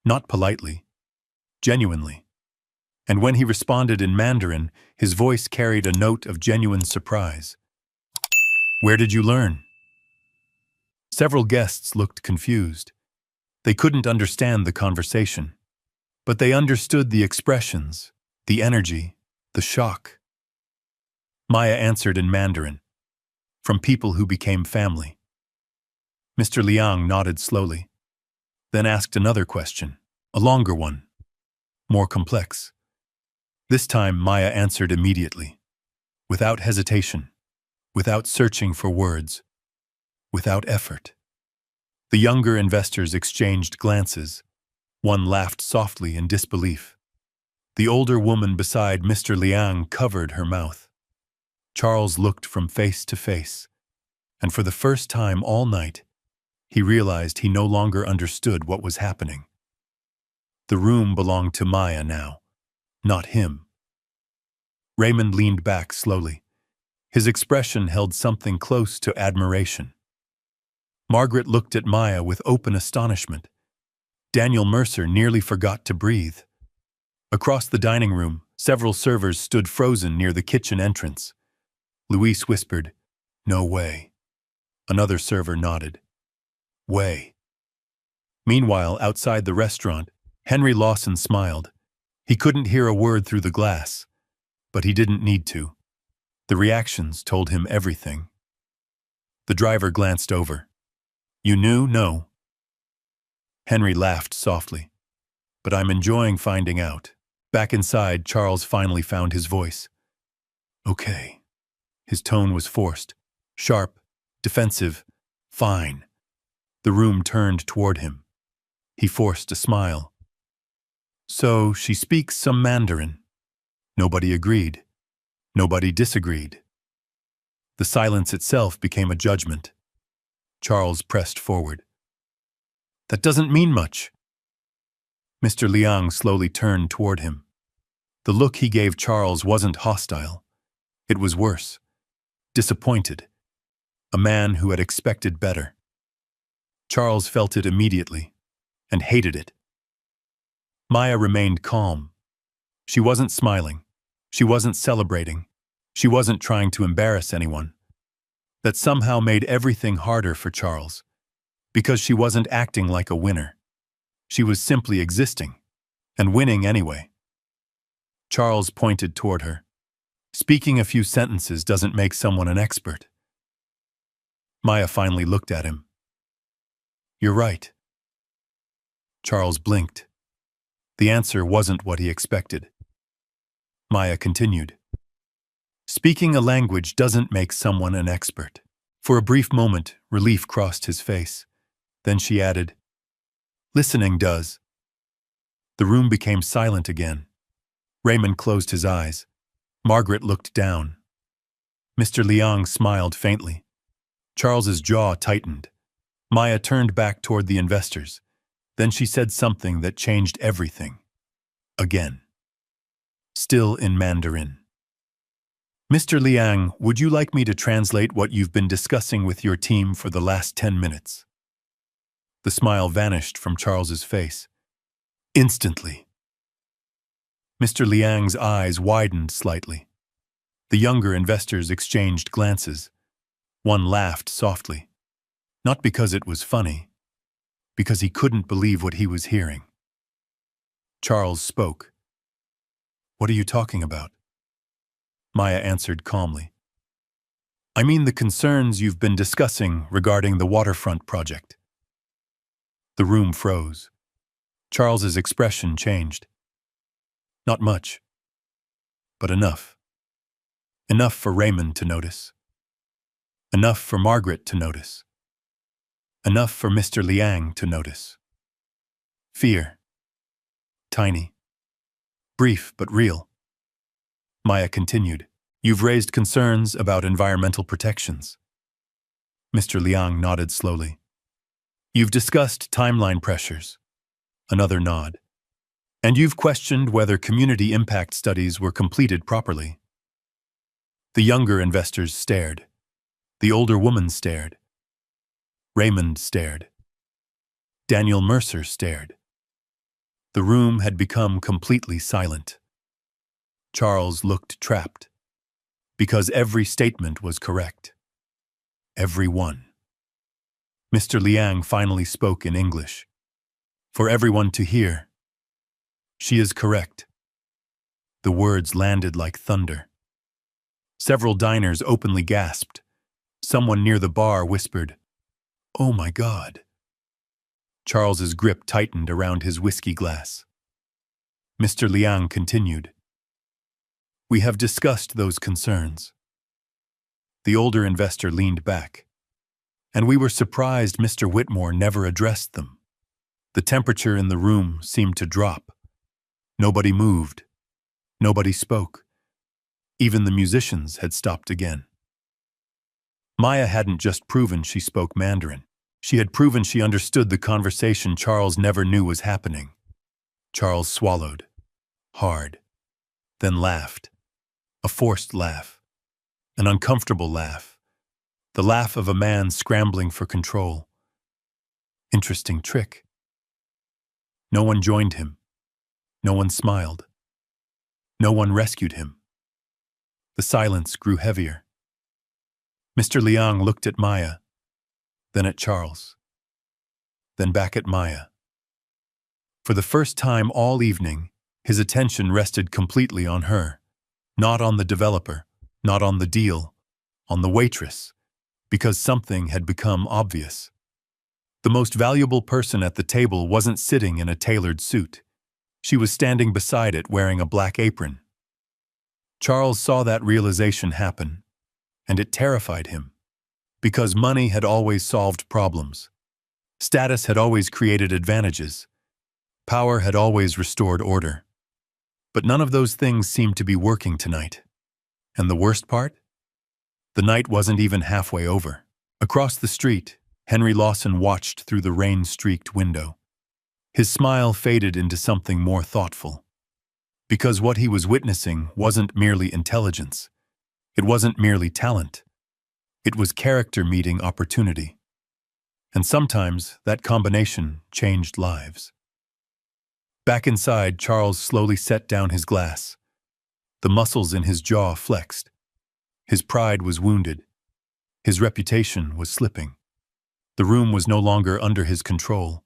not politely, genuinely. And when he responded in Mandarin, his voice carried a note of genuine surprise. "Where did you learn?" Several guests looked confused. They couldn't understand the conversation, but they understood the expressions, the energy, the shock. Maya answered in Mandarin, "From people who became family." Mr. Liang nodded slowly, then asked another question, a longer one, more complex. This time Maya answered immediately, without hesitation, without searching for words, without effort. The younger investors exchanged glances. One laughed softly in disbelief. The older woman beside Mr. Liang covered her mouth. Charles looked from face to face, and for the first time all night, he realized he no longer understood what was happening. The room belonged to Maya now, not him. Raymond leaned back slowly. His expression held something close to admiration. Margaret looked at Maya with open astonishment. Daniel Mercer nearly forgot to breathe. Across the dining room, several servers stood frozen near the kitchen entrance. Luis whispered, "No way." Another server nodded. "Way." Meanwhile, outside the restaurant, Henry Lawson smiled. He couldn't hear a word through the glass, but he didn't need to. The reactions told him everything. The driver glanced over. "You knew? No." Henry laughed softly. "But I'm enjoying finding out." Back inside, Charles finally found his voice. "Okay." His tone was forced, sharp, defensive. "Fine." The room turned toward him. He forced a smile. "So she speaks some Mandarin." Nobody agreed. Nobody disagreed. The silence itself became a judgment. Charles pressed forward. "That doesn't mean much." Mr. Liang slowly turned toward him. The look he gave Charles wasn't hostile. It was worse. Disappointed. A man who had expected better. Charles felt it immediately, and hated it. Maya remained calm. She wasn't smiling. She wasn't celebrating. She wasn't trying to embarrass anyone. That somehow made everything harder for Charles, because she wasn't acting like a winner. She was simply existing, and winning anyway. Charles pointed toward her. Speaking a few sentences doesn't make someone an expert. Maya finally looked at him. "You're right." Charles blinked. The answer wasn't what he expected. Maya continued. Speaking a language doesn't make someone an expert. For a brief moment, relief crossed his face. Then she added, listening does. The room became silent again. Raymond closed his eyes. Margaret looked down. Mr. Liang smiled faintly. Charles's jaw tightened. Maya turned back toward the investors. Then she said something that changed everything. Again. Still in Mandarin. Mr. Liang, would you like me to translate what you've been discussing with your team for the last 10 minutes? The smile vanished from Charles's face. Instantly. Mr. Liang's eyes widened slightly. The younger investors exchanged glances. One laughed softly. Not because it was funny, because he couldn't believe what he was hearing. Charles spoke. What are you talking about? Maya answered calmly. I mean the concerns you've been discussing regarding the waterfront project. The room froze. Charles's expression changed. Not much, but enough. Enough for Raymond to notice. Enough for Margaret to notice. Enough for Mr. Liang to notice. Fear. Tiny. Brief but real. Maya continued, you've raised concerns about environmental protections. Mr. Liang nodded slowly. You've discussed timeline pressures. Another nod. And you've questioned whether community impact studies were completed properly. The younger investors stared. The older woman stared. Raymond stared. Daniel Mercer stared. The room had become completely silent. Charles looked trapped, because every statement was correct. Every one. Mr. Liang finally spoke in English. For everyone to hear. She is correct. The words landed like thunder. Several diners openly gasped. Someone near the bar whispered, "Oh my God." Charles's grip tightened around his whiskey glass. Mr. Liang continued, "We have discussed those concerns." The older investor leaned back, and we were surprised Mr. Whitmore never addressed them. The temperature in the room seemed to drop. Nobody moved. Nobody spoke. Even the musicians had stopped again. Maya hadn't just proven she spoke Mandarin. She had proven she understood the conversation Charles never knew was happening. Charles swallowed. Hard. Then laughed. A forced laugh. An uncomfortable laugh. The laugh of a man scrambling for control. Interesting trick. No one joined him. No one smiled. No one rescued him. The silence grew heavier. Mr. Liang looked at Maya, then at Charles, then back at Maya. For the first time all evening, his attention rested completely on her, not on the developer, not on the deal, on the waitress, because something had become obvious. The most valuable person at the table wasn't sitting in a tailored suit. She was standing beside it wearing a black apron. Charles saw that realization happen, and it terrified him, because money had always solved problems. Status had always created advantages. Power had always restored order. But none of those things seemed to be working tonight. And the worst part? The night wasn't even halfway over. Across the street, Henry Lawson watched through the rain-streaked window. His smile faded into something more thoughtful. Because what he was witnessing wasn't merely intelligence. It wasn't merely talent. It was character meeting opportunity. And sometimes that combination changed lives. Back inside, Charles slowly set down his glass. The muscles in his jaw flexed. His pride was wounded. His reputation was slipping. The room was no longer under his control,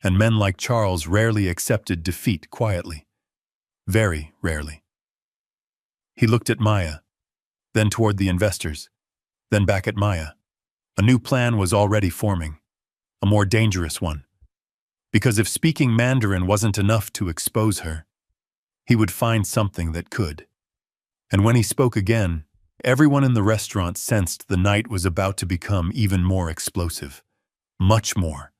and men like Charles rarely accepted defeat quietly. Very rarely. He looked at Maya, then toward the investors, then back at Maya. A new plan was already forming, a more dangerous one. Because if speaking Mandarin wasn't enough to expose her, he would find something that could. And when he spoke again, Everyone in the restaurant sensed the night was about to become even more explosive. Much more.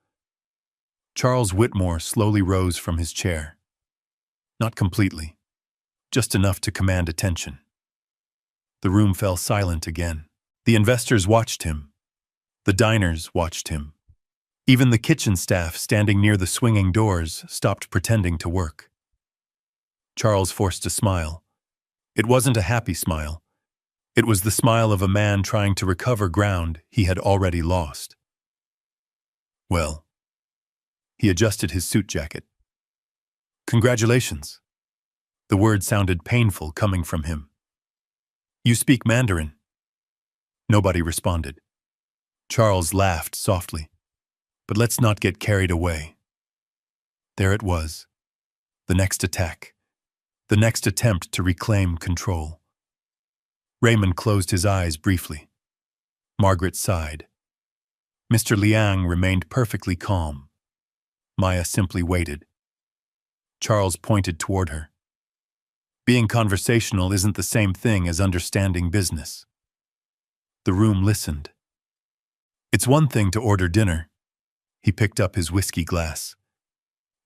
Charles Whitmore slowly rose from his chair. Not completely, just enough to command attention. The room fell silent again. The investors watched him. The diners watched him. Even the kitchen staff standing near the swinging doors stopped pretending to work. Charles forced a smile. It wasn't a happy smile. It was the smile of a man trying to recover ground he had already lost. Well, he adjusted his suit jacket. Congratulations. The word sounded painful coming from him. You speak Mandarin. Nobody responded. Charles laughed softly. But let's not get carried away. There it was. The next attack. The next attempt to reclaim control. Raymond closed his eyes briefly. Margaret sighed. Mr. Liang remained perfectly calm. Maya simply waited. Charles pointed toward her. Being conversational isn't the same thing as understanding business. The room listened. It's one thing to order dinner. He picked up his whiskey glass.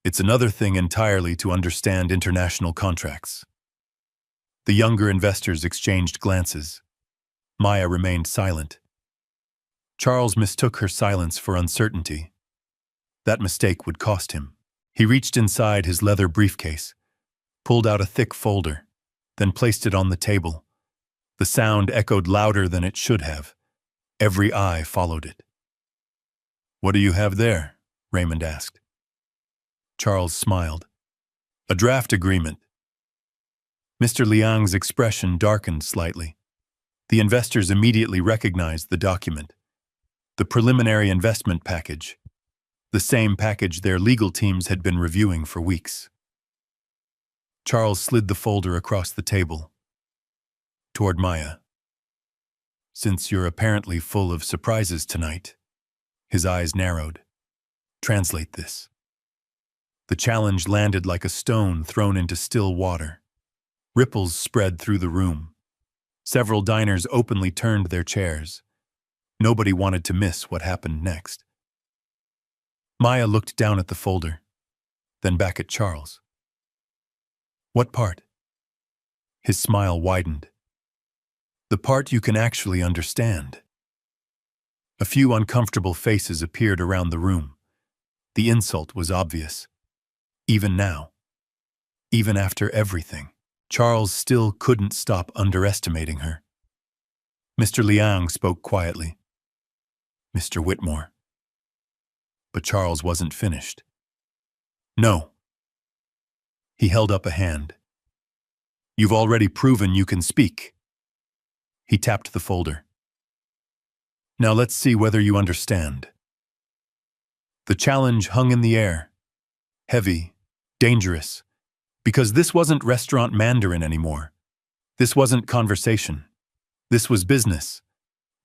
It's another thing entirely to understand international contracts. The younger investors exchanged glances. Maya remained silent. Charles mistook her silence for uncertainty. That mistake would cost him. He reached inside his leather briefcase, pulled out a thick folder, then placed it on the table. The sound echoed louder than it should have. Every eye followed it. What do you have there? Raymond asked. Charles smiled. A draft agreement. Mr. Liang's expression darkened slightly. The investors immediately recognized the document. The preliminary investment package. The same package their legal teams had been reviewing for weeks. Charles slid the folder across the table. Toward Maya. Since you're apparently full of surprises tonight. His eyes narrowed. Translate this. The challenge landed like a stone thrown into still water. Ripples spread through the room. Several diners openly turned their chairs. Nobody wanted to miss what happened next. Maya looked down at the folder, then back at Charles. What part? His smile widened. The part you can actually understand. A few uncomfortable faces appeared around the room. The insult was obvious. Even now. Even after everything. Charles still couldn't stop underestimating her. Mr. Liang spoke quietly. Mr. Whitmore. But Charles wasn't finished. No. He held up a hand. You've already proven you can speak. He tapped the folder. Now let's see whether you understand. The challenge hung in the air. Heavy, dangerous. Because this wasn't restaurant Mandarin anymore. This wasn't conversation. This was business.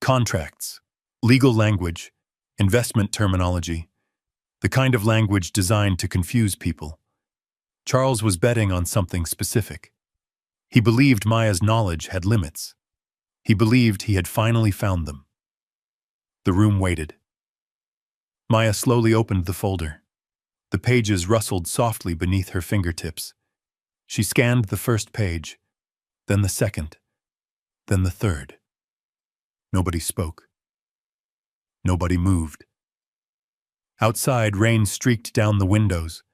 Contracts. Legal language. Investment terminology. The kind of language designed to confuse people. Charles was betting on something specific. He believed Maya's knowledge had limits. He believed he had finally found them. The room waited. Maya slowly opened the folder. The pages rustled softly beneath her fingertips. She scanned the first page, then the second, then the third. Nobody spoke. Nobody moved. Outside, rain streaked down the windows.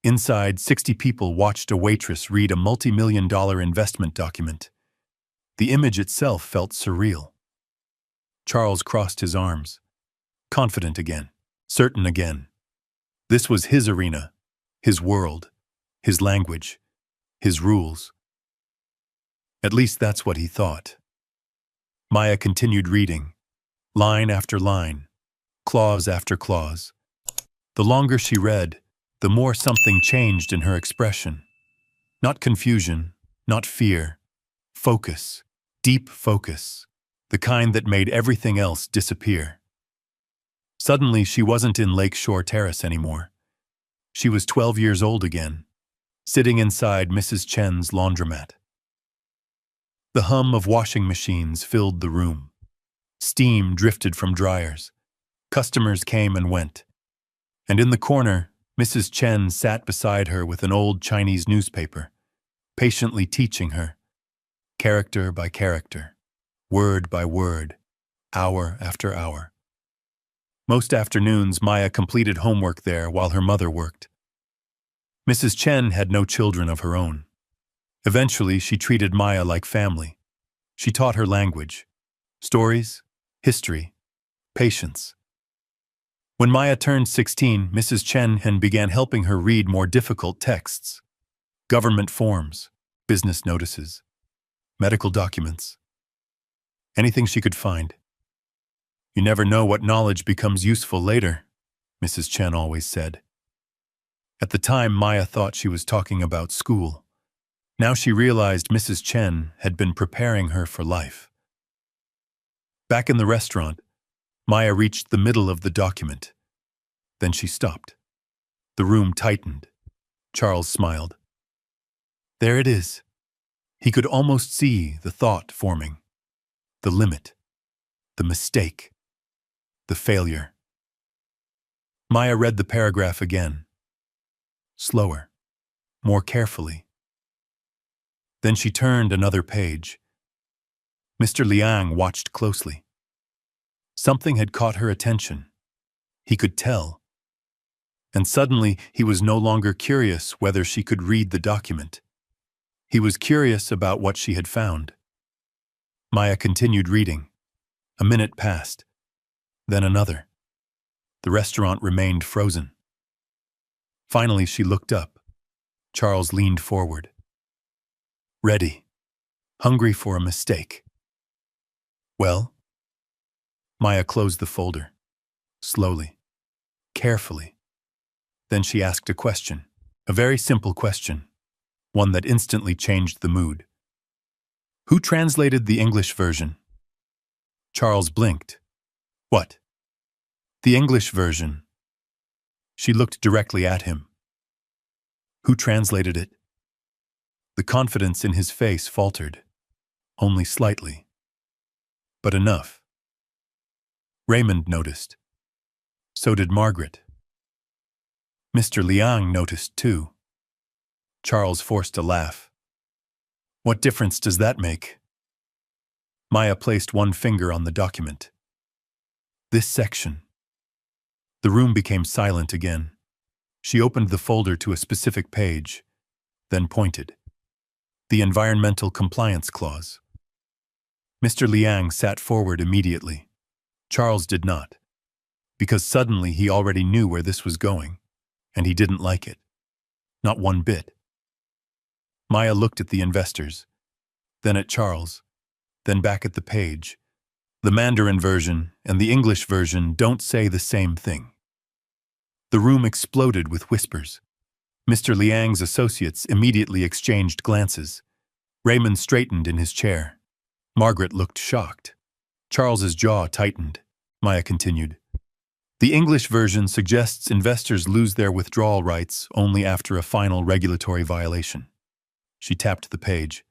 Inside, 60 people watched a waitress read a multi-million-dollar investment document. The image itself felt surreal. Charles crossed his arms, confident again, certain again. This was his arena, his world, his language, his rules. At least that's what he thought. Maya continued reading, line after line, clause after clause. The longer she read, the more something changed in her expression. Not confusion, not fear. Focus, deep focus, the kind that made everything else disappear. Suddenly, she wasn't in Lakeshore Terrace anymore. She was 12 years old again, sitting inside Mrs. Chen's laundromat. The hum of washing machines filled the room. Steam drifted from dryers. Customers came and went. And in the corner, Mrs. Chen sat beside her with an old Chinese newspaper, patiently teaching her, character by character, word by word, hour after hour. Most afternoons, Maya completed homework there while her mother worked. Mrs. Chen had no children of her own. Eventually, she treated Maya like family. She taught her language, stories, history, patience. When Maya turned 16, Mrs. Chen began helping her read more difficult texts, government forms, business notices, medical documents, anything she could find. You never know what knowledge becomes useful later, Mrs. Chen always said. At the time, Maya thought she was talking about school. Now she realized Mrs. Chen had been preparing her for life. Back in the restaurant, Maya reached the middle of the document. Then she stopped. The room tightened. Charles smiled. There it is. He could almost see the thought forming. The limit. The mistake. The failure. Maya read the paragraph again. Slower. More carefully. Then she turned another page. Mr. Liang watched closely. Something had caught her attention. He could tell. And suddenly, he was no longer curious whether she could read the document. He was curious about what she had found. Maya continued reading. A minute passed. Then another. The restaurant remained frozen. Finally, she looked up. Charles leaned forward. Ready. Hungry for a mistake. Well? Maya closed the folder. Slowly. Carefully. Then she asked a question. A very simple question. One that instantly changed the mood. Who translated the English version? Charles blinked. What? The English version. She looked directly at him. Who translated it? The confidence in his face faltered. Only slightly. But enough. Raymond noticed. So did Margaret. Mr. Liang noticed too. Charles forced a laugh. What difference does that make? Maya placed one finger on the document. This section. The room became silent again. She opened the folder to a specific page, then pointed. The Environmental Compliance Clause. Mr. Liang sat forward immediately. Charles did not, because suddenly he already knew where this was going, and he didn't like it. Not one bit. Maya looked at the investors, then at Charles, then back at the page. The Mandarin version and the English version don't say the same thing. The room exploded with whispers. Mr. Liang's associates immediately exchanged glances. Raymond straightened in his chair. Margaret looked shocked. Charles's jaw tightened. Maya continued. The English version suggests investors lose their withdrawal rights only after a final regulatory violation. She tapped the page.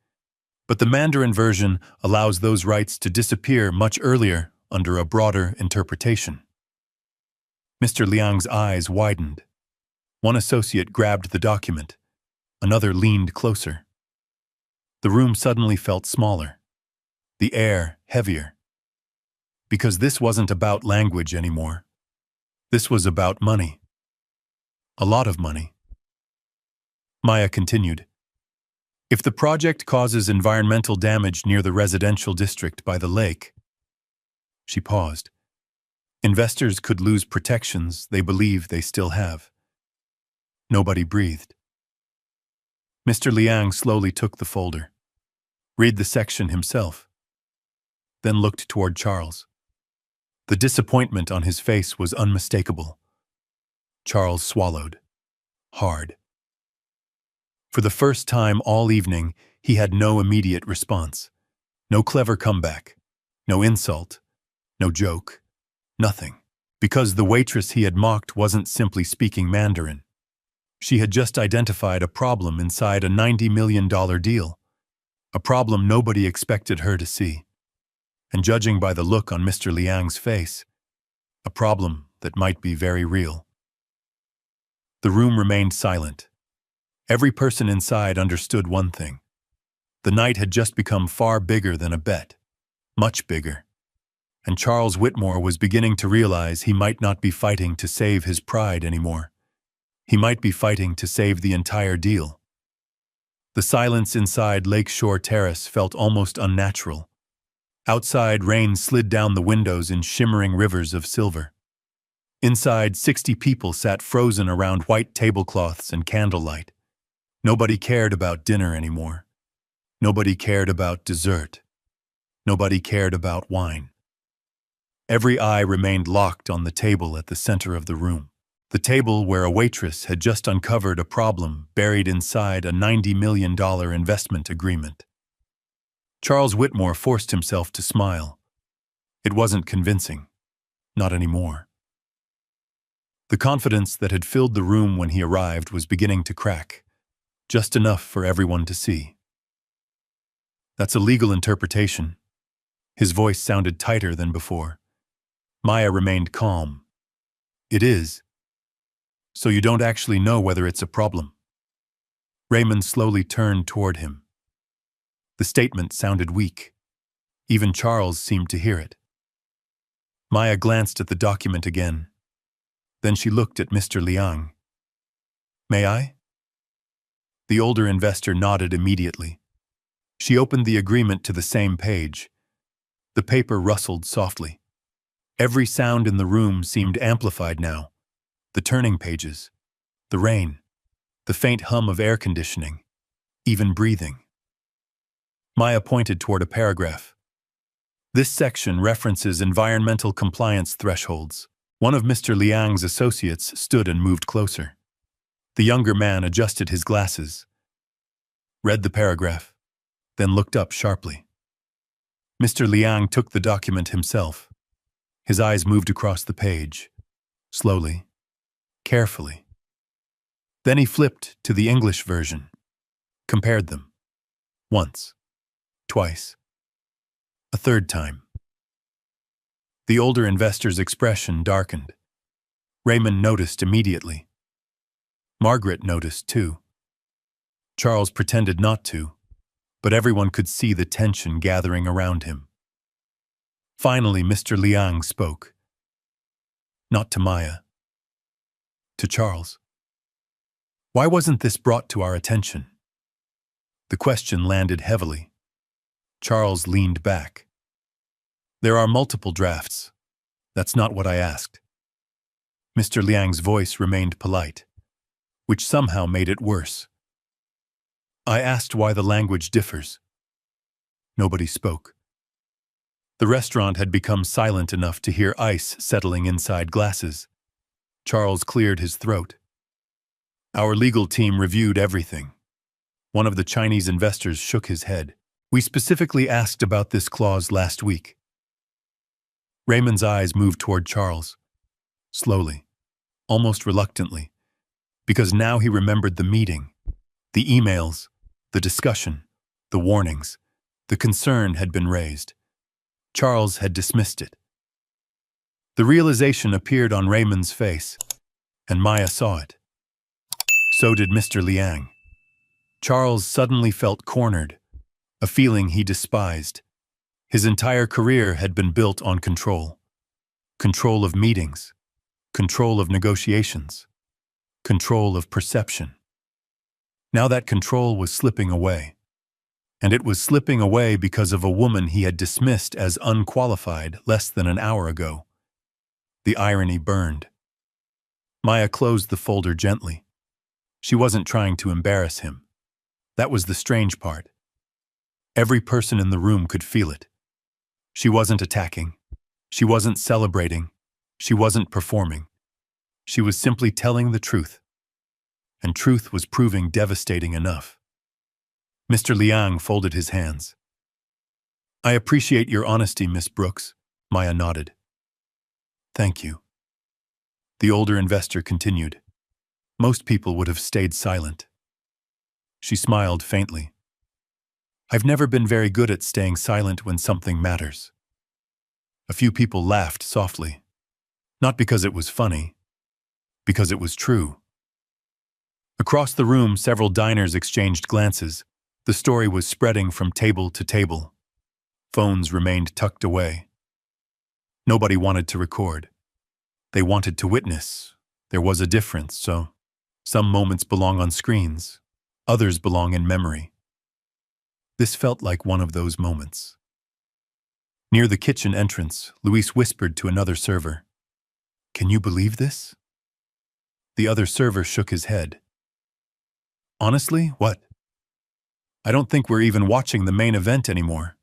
But the Mandarin version allows those rights to disappear much earlier under a broader interpretation. Mr. Liang's eyes widened. One associate grabbed the document. Another leaned closer. The room suddenly felt smaller. The air heavier. Because this wasn't about language anymore. This was about money. A lot of money. Maya continued. If the project causes environmental damage near the residential district by the lake, she paused. Investors could lose protections they believe they still have. Nobody breathed. Mr. Liang slowly took the folder, read the section himself, then looked toward Charles. The disappointment on his face was unmistakable. Charles swallowed. Hard. For the first time all evening, he had no immediate response. No clever comeback. No insult. No joke. Nothing. Because the waitress he had mocked wasn't simply speaking Mandarin. She had just identified a problem inside a $90 million deal. a problem nobody expected her to see, and judging by the look on Mr. Liang's face, a problem that might be very real. The room remained silent. Every person inside understood one thing. The night had just become far bigger than a bet, much bigger. And Charles Whitmore was beginning to realize he might not be fighting to save his pride anymore. He might be fighting to save the entire deal. The silence inside Lakeshore Terrace felt almost unnatural. Outside, rain slid down the windows in shimmering rivers of silver. Inside, 60 people sat frozen around white tablecloths and candlelight. Nobody cared about dinner anymore. Nobody cared about dessert. Nobody cared about wine. Every eye remained locked on the table at the center of the room. The table where a waitress had just uncovered a problem buried inside a $90 million investment agreement. Charles Whitmore forced himself to smile. It wasn't convincing. Not anymore. The confidence that had filled the room when he arrived was beginning to crack, just enough for everyone to see. That's a legal interpretation. His voice sounded tighter than before. Maya remained calm. It is. So you don't actually know whether it's a problem. Raymond slowly turned toward him. The statement sounded weak. Even Charles seemed to hear it. Maya glanced at the document again. Then she looked at Mr. Liang. May I? The older investor nodded immediately. She opened the agreement to the same page. The paper rustled softly. Every sound in the room seemed amplified now. The turning pages, the rain, the faint hum of air conditioning, even breathing. Maya pointed toward a paragraph. This section references environmental compliance thresholds. One of Mr. Liang's associates stood and moved closer. The younger man adjusted his glasses, read the paragraph, then looked up sharply. Mr. Liang took the document himself. His eyes moved across the page, slowly, carefully. Then he flipped to the English version, compared them. Once, twice, a third time. The older investor's expression darkened. Raymond noticed immediately. Margaret noticed too. Charles pretended not to, but everyone could see the tension gathering around him. Finally, Mr. Liang spoke. Not to Maya. To Charles. Why wasn't this brought to our attention? The question landed heavily. Charles leaned back. There are multiple drafts. That's not what I asked. Mr. Liang's voice remained polite, which somehow made it worse. I asked why the language differs. Nobody spoke. The restaurant had become silent enough to hear ice settling inside glasses. Charles cleared his throat. Our legal team reviewed everything. One of the Chinese investors shook his head. We specifically asked about this clause last week. Raymond's eyes moved toward Charles, slowly, almost reluctantly, because now he remembered the meeting, the emails, the discussion, the warnings. The concern had been raised. Charles had dismissed it. The realization appeared on Raymond's face, and Maya saw it. So did Mr. Liang. Charles suddenly felt cornered, a feeling he despised. His entire career had been built on control. Control of meetings, control of negotiations, control of perception. Now that control was slipping away. And it was slipping away because of a woman he had dismissed as unqualified less than an hour ago. The irony burned. Maya closed the folder gently. She wasn't trying to embarrass him. That was the strange part. Every person in the room could feel it. She wasn't attacking. She wasn't celebrating. She wasn't performing. She was simply telling the truth. And truth was proving devastating enough. Mr. Liang folded his hands. I appreciate your honesty, Miss Brooks, Maya nodded. Thank you. The older investor continued. Most people would have stayed silent. She smiled faintly. I've never been very good at staying silent when something matters. A few people laughed softly. Not because it was funny, because it was true. Across the room, several diners exchanged glances. The story was spreading from table to table. Phones remained tucked away. Nobody wanted to record. They wanted to witness. There was a difference, so some moments belong on screens, others belong in memory. This felt like one of those moments. Near the kitchen entrance, Luis whispered to another server, "Can you believe this?" The other server shook his head. "Honestly, what? I don't think we're even watching the main event anymore."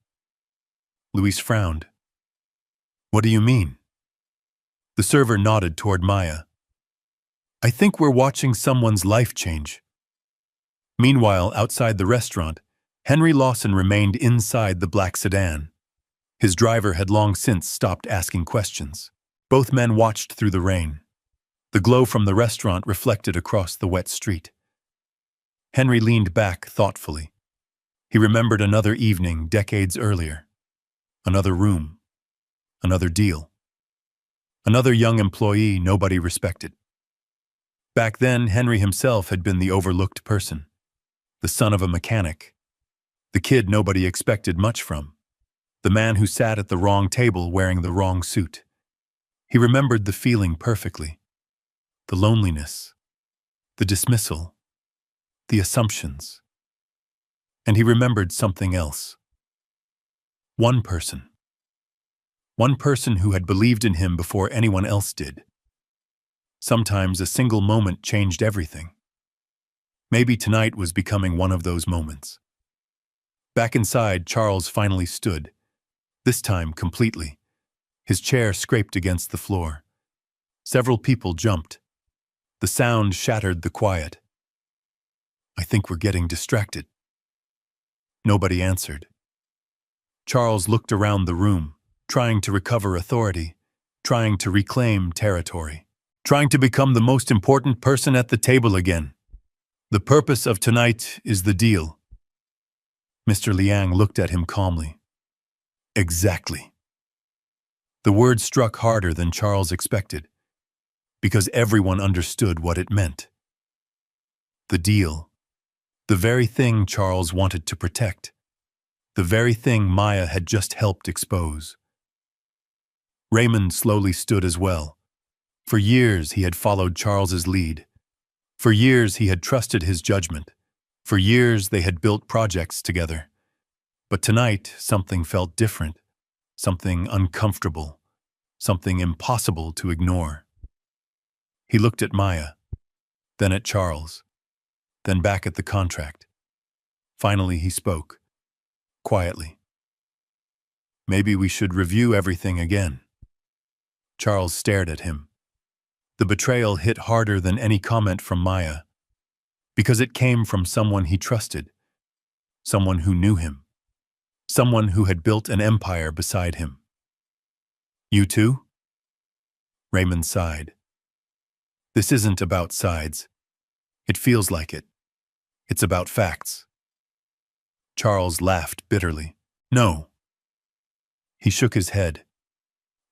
Luis frowned. "What do you mean?" The server nodded toward Maya. "I think we're watching someone's life change." Meanwhile, outside the restaurant, Henry Lawson remained inside the black sedan. His driver had long since stopped asking questions. Both men watched through the rain. The glow from the restaurant reflected across the wet street. Henry leaned back thoughtfully. He remembered another evening decades earlier. Another room. Another deal. Another young employee nobody respected. Back then, Henry himself had been the overlooked person. The son of a mechanic. The kid nobody expected much from. The man who sat at the wrong table wearing the wrong suit. He remembered the feeling perfectly. The loneliness. The dismissal. The assumptions. And he remembered something else. One person. One person who had believed in him before anyone else did. Sometimes a single moment changed everything. Maybe tonight was becoming one of those moments. Back inside, Charles finally stood. This time completely. His chair scraped against the floor. Several people jumped. The sound shattered the quiet. "I think we're getting distracted." Nobody answered. Charles looked around the room, trying to recover authority, trying to reclaim territory, trying to become the most important person at the table again. "The purpose of tonight is the deal." Mr. Liang looked at him calmly. "Exactly." The word struck harder than Charles expected, because everyone understood what it meant. The deal. The very thing Charles wanted to protect. The very thing Maya had just helped expose. Raymond slowly stood as well. For years he had followed Charles's lead. For years he had trusted his judgment. For years they had built projects together. But tonight something felt different, something uncomfortable, something impossible to ignore. He looked at Maya, then at Charles, then back at the contract. Finally he spoke, quietly. "Maybe we should review everything again." Charles stared at him. The betrayal hit harder than any comment from Maya, because it came from someone he trusted, someone who knew him, someone who had built an empire beside him. "You too?" Raymond sighed. "This isn't about sides. It feels like it. It's about facts." Charles laughed bitterly. "No." He shook his head.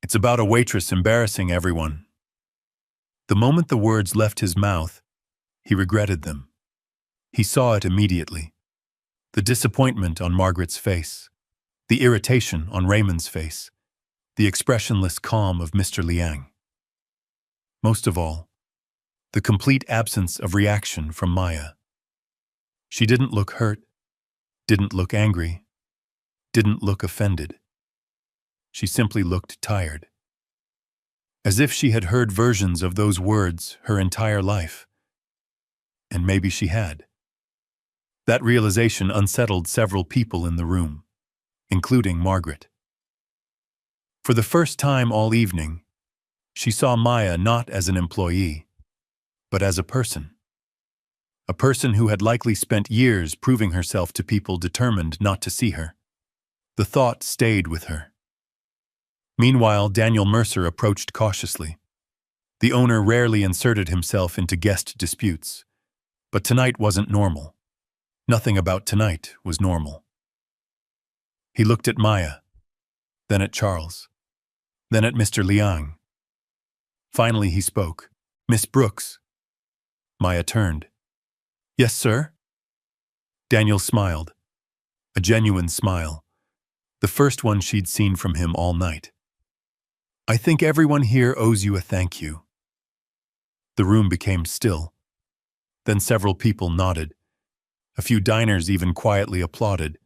"It's about a waitress embarrassing everyone." The moment the words left his mouth, he regretted them. He saw it immediately. The disappointment on Margaret's face, the irritation on Raymond's face, the expressionless calm of Mr. Liang. Most of all, the complete absence of reaction from Maya. She didn't look hurt, didn't look angry, didn't look offended. She simply looked tired. As if she had heard versions of those words her entire life. And maybe she had. That realization unsettled several people in the room, including Margaret. For the first time all evening, she saw Maya not as an employee, but as a person. A person who had likely spent years proving herself to people determined not to see her. The thought stayed with her. Meanwhile, Daniel Mercer approached cautiously. The owner rarely inserted himself into guest disputes, but tonight wasn't normal. Nothing about tonight was normal. He looked at Maya, then at Charles, then at Mr. Liang. Finally he spoke. "Miss Brooks." Maya turned. "Yes, sir?" Daniel smiled. A genuine smile. The first one she'd seen from him all night. "I think everyone here owes you a thank you." The room became still. Then several people nodded. A few diners even quietly applauded.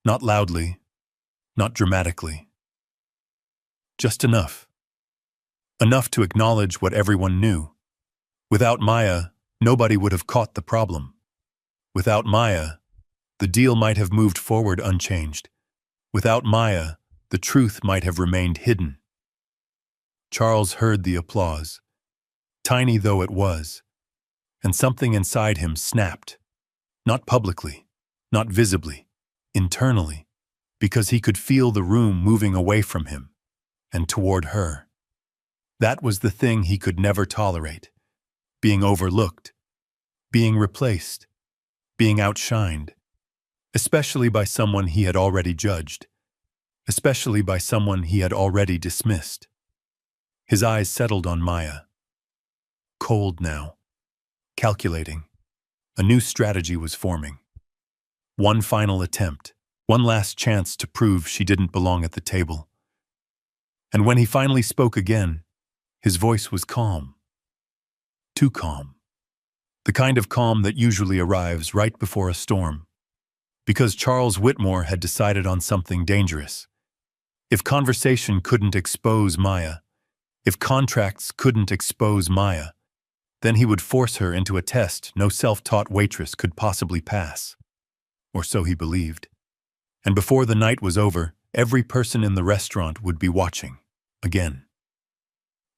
Not loudly, not dramatically. Just enough. Enough to acknowledge what everyone knew. Without Maya, nobody would have caught the problem. Without Maya, the deal might have moved forward unchanged. Without Maya, the truth might have remained hidden. Charles heard the applause, tiny though it was, and something inside him snapped. Not publicly, not visibly, internally, because he could feel the room moving away from him and toward her. That was the thing he could never tolerate. Being overlooked, being replaced, being outshined, especially by someone he had already judged, especially by someone he had already dismissed. His eyes settled on Maya. Cold now, calculating. A new strategy was forming. One final attempt, one last chance to prove she didn't belong at the table. And when he finally spoke again, his voice was calm. Too calm. The kind of calm that usually arrives right before a storm. Because Charles Whitmore had decided on something dangerous. If conversation couldn't expose Maya, if contracts couldn't expose Maya, then he would force her into a test no self-taught waitress could possibly pass. Or so he believed. And before the night was over, every person in the restaurant would be watching. Again.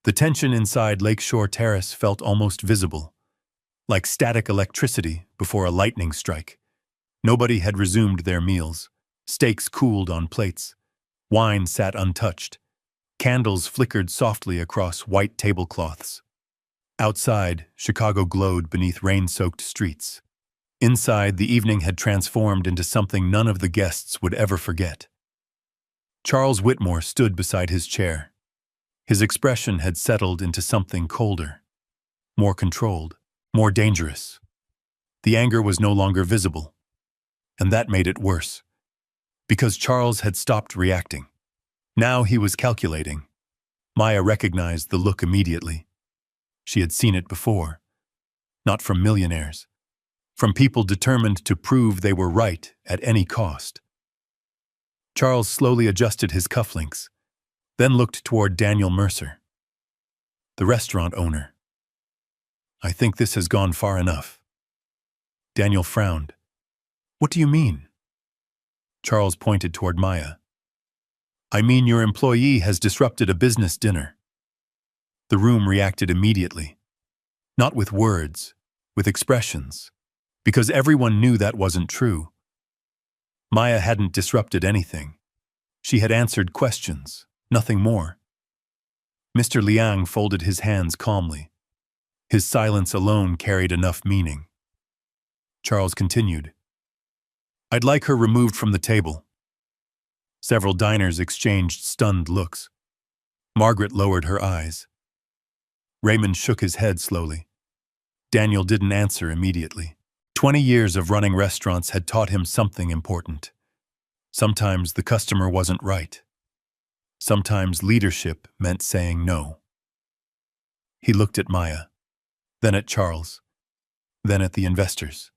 The tension inside Lakeshore Terrace felt almost visible, like static electricity before a lightning strike. Nobody had resumed their meals. Steaks cooled on plates. Wine sat untouched. Candles flickered softly across white tablecloths. Outside, Chicago glowed beneath rain-soaked streets. Inside, the evening had transformed into something none of the guests would ever forget. Charles Whitmore stood beside his chair. His expression had settled into something colder, more controlled, more dangerous. The anger was no longer visible, and that made it worse, because Charles had stopped reacting. Now he was calculating. Maya recognized the look immediately. She had seen it before, not from millionaires, from people determined to prove they were right at any cost. Charles slowly adjusted his cufflinks, then looked toward Daniel Mercer, the restaurant owner. "I think this has gone far enough." Daniel frowned. "What do you mean?" Charles pointed toward Maya. "I mean your employee has disrupted a business dinner." The room reacted immediately. Not with words, with expressions, because everyone knew that wasn't true. Maya hadn't disrupted anything. She had answered questions, nothing more. Mr. Liang folded his hands calmly. His silence alone carried enough meaning. Charles continued. "I'd like her removed from the table." Several diners exchanged stunned looks. Margaret lowered her eyes. Raymond shook his head slowly. Daniel didn't answer immediately. 20 years of running restaurants had taught him something important. Sometimes the customer wasn't right. Sometimes leadership meant saying no. He looked at Maya, then at Charles, then at the investors.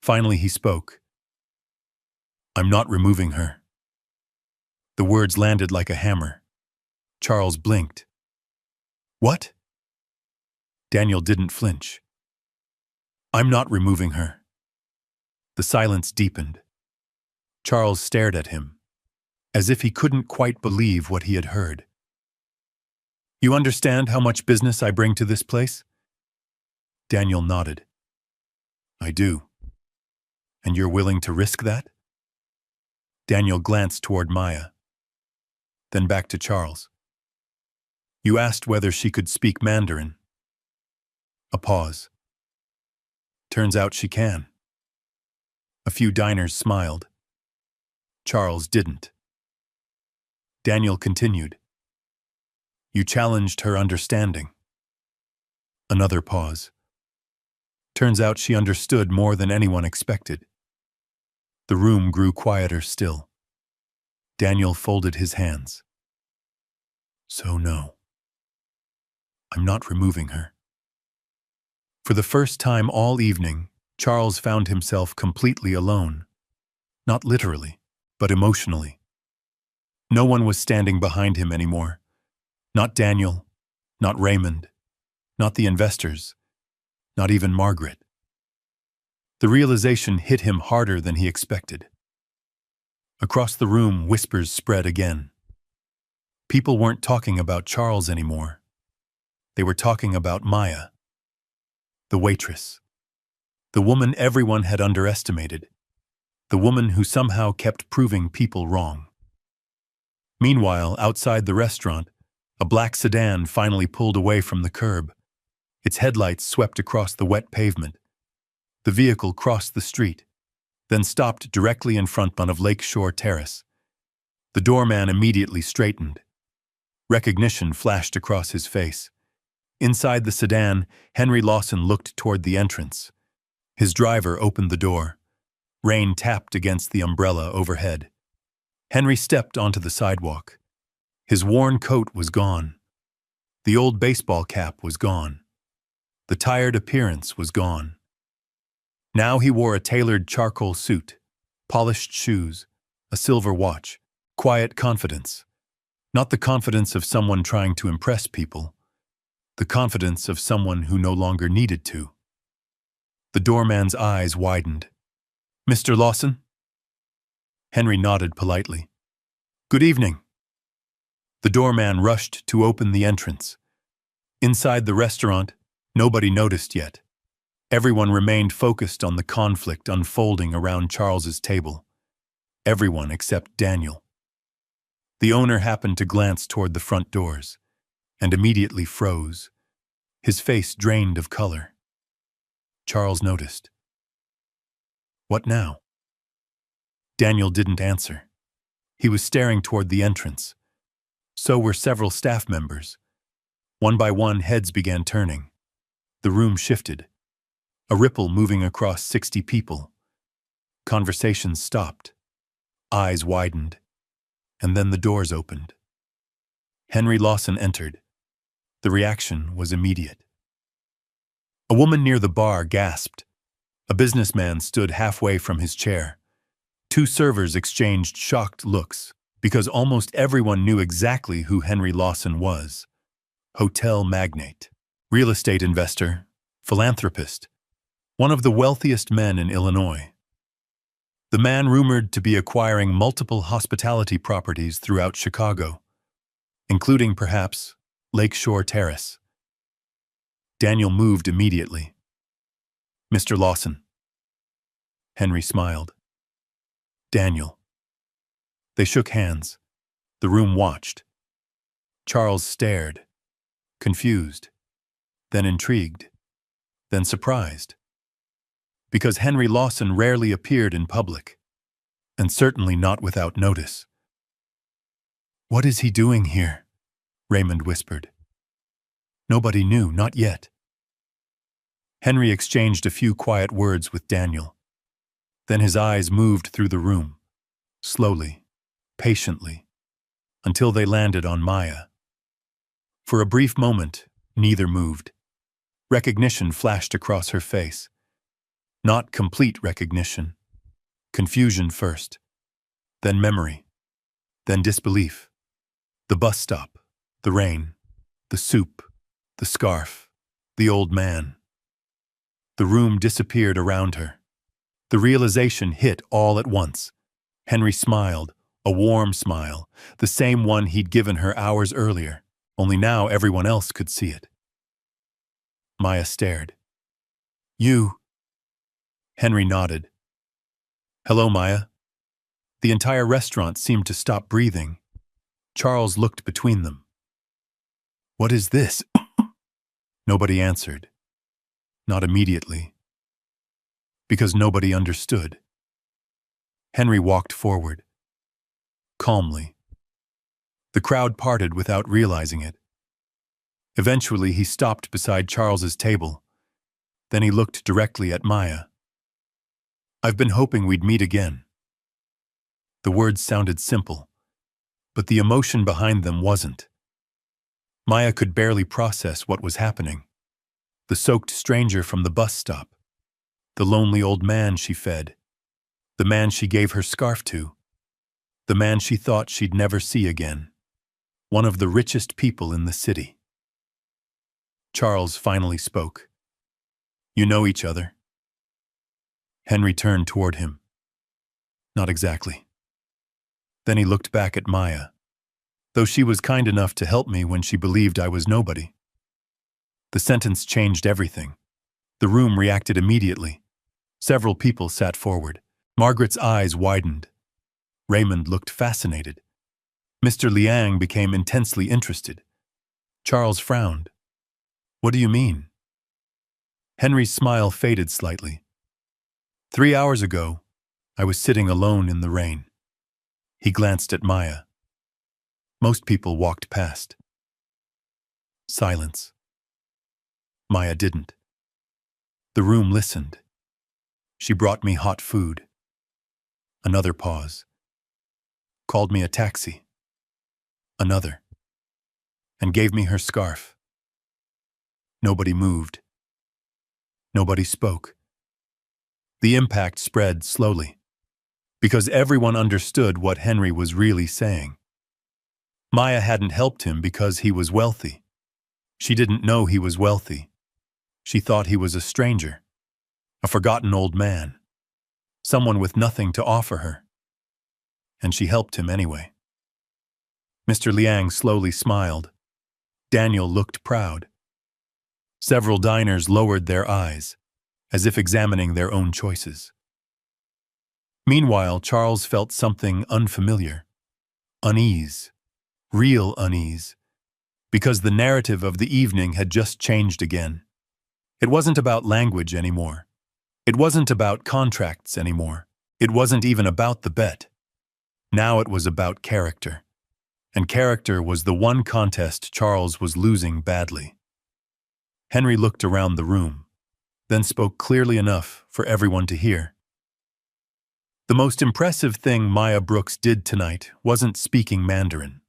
Finally he spoke. "I'm not removing her." The words landed like a hammer. Charles blinked. "What?" Daniel didn't flinch. "I'm not removing her." The silence deepened. Charles stared at him, as if he couldn't quite believe what he had heard. "You understand how much business I bring to this place?" Daniel nodded. "I do. And you're willing to risk that?" Daniel glanced toward Maya, then back to Charles. "You asked whether she could speak Mandarin." A pause. "Turns out she can." A few diners smiled. Charles didn't. Daniel continued. You challenged her understanding. Another pause. Turns out she understood more than anyone expected. The room grew quieter still. Daniel folded his hands. So no. I'm not removing her. For the first time all evening, Charles found himself completely alone. Not literally, but emotionally. No one was standing behind him anymore. Not Daniel, not Raymond, not the investors, not even Margaret. The realization hit him harder than he expected. Across the room, whispers spread again. People weren't talking about Charles anymore. They were talking about Maya, the waitress, the woman everyone had underestimated, the woman who somehow kept proving people wrong. Meanwhile, outside the restaurant, a black sedan finally pulled away from the curb. Its headlights swept across the wet pavement. The vehicle crossed the street, then stopped directly in front of Lakeshore Terrace. The doorman immediately straightened. Recognition flashed across his face. Inside the sedan, Henry Lawson looked toward the entrance. His driver opened the door. Rain tapped against the umbrella overhead. Henry stepped onto the sidewalk. His worn coat was gone. The old baseball cap was gone. The tired appearance was gone. Now he wore a tailored charcoal suit, polished shoes, a silver watch, quiet confidence. Not the confidence of someone trying to impress people. The confidence of someone who no longer needed to. The doorman's eyes widened. Mr. Lawson? Henry nodded politely. Good evening. The doorman rushed to open the entrance. Inside the restaurant, nobody noticed yet. Everyone remained focused on the conflict unfolding around Charles's table. Everyone except Daniel. The owner happened to glance toward the front doors, and immediately froze. His face drained of color. Charles noticed. What now? Daniel didn't answer. He was staring toward the entrance. So were several staff members. One by one, heads began turning. The room shifted. A ripple moving across 60 people. Conversations stopped. Eyes widened. And then the doors opened. Henry Lawson entered. The reaction was immediate. A woman near the bar gasped. A businessman stood halfway from his chair. Two servers exchanged shocked looks, because almost everyone knew exactly who Henry Lawson was. Hotel magnate, real estate investor, philanthropist, one of the wealthiest men in Illinois. The man rumored to be acquiring multiple hospitality properties throughout Chicago, including perhaps Lakeshore Terrace. Daniel moved immediately. Mr. Lawson. Henry smiled. Daniel. They shook hands. The room watched. Charles stared, confused, then intrigued, then surprised. Because Henry Lawson rarely appeared in public, and certainly not without notice. What is he doing here? Raymond whispered. Nobody knew, not yet. Henry exchanged a few quiet words with Daniel. Then his eyes moved through the room, slowly, patiently, until they landed on Maya. For a brief moment, neither moved. Recognition flashed across her face. Not complete recognition. Confusion first, then memory, then disbelief. The bus stop, the rain, the soup, the scarf, the old man. The room disappeared around her. The realization hit all at once. Henry smiled, a warm smile, the same one he'd given her hours earlier, only now everyone else could see it. Maya stared. You. Henry nodded. Hello, Maya. The entire restaurant seemed to stop breathing. Charles looked between them. What is this? Nobody answered. Not immediately. Because nobody understood. Henry walked forward. calmly. The crowd parted without realizing it. Eventually, he stopped beside Charles's table. Then he looked directly at Maya. "I've been hoping we'd meet again." The words sounded simple, but the emotion behind them wasn't. Maya could barely process what was happening. The soaked stranger from the bus stop, the lonely old man she fed, the man she gave her scarf to, the man she thought she'd never see again, one of the richest people in the city. Charles finally spoke. "You know each other?" Henry turned toward him. "Not exactly." Then he looked back at Maya, though she was kind enough to help me when she believed I was nobody. The sentence changed everything. The room reacted immediately. Several people sat forward. Margaret's eyes widened. Raymond looked fascinated. Mr. Liang became intensely interested. Charles frowned. "What do you mean?" Henry's smile faded slightly. 3 hours ago, I was sitting alone in the rain." He glanced at Maya. Most people walked past. Silence. Maya didn't. The room listened. She brought me hot food. Another pause. Called me a taxi. Another. And gave me her scarf. Nobody moved. Nobody spoke. The impact spread slowly, because everyone understood what Henry was really saying. Maya hadn't helped him because he was wealthy. She didn't know he was wealthy. She thought he was a stranger, a forgotten old man, someone with nothing to offer her. And she helped him anyway. Mr. Liang slowly smiled. Daniel looked proud. Several diners lowered their eyes, as if examining their own choices. Meanwhile, Charles felt something unfamiliar. Unease. Real unease. Because the narrative of the evening had just changed again. It wasn't about language anymore. It wasn't about contracts anymore. It wasn't even about the bet. Now it was about character. And character was the one contest Charles was losing badly. Henry looked around the room, then spoke clearly enough for everyone to hear. "The most impressive thing Maya Brooks did tonight wasn't speaking Mandarin."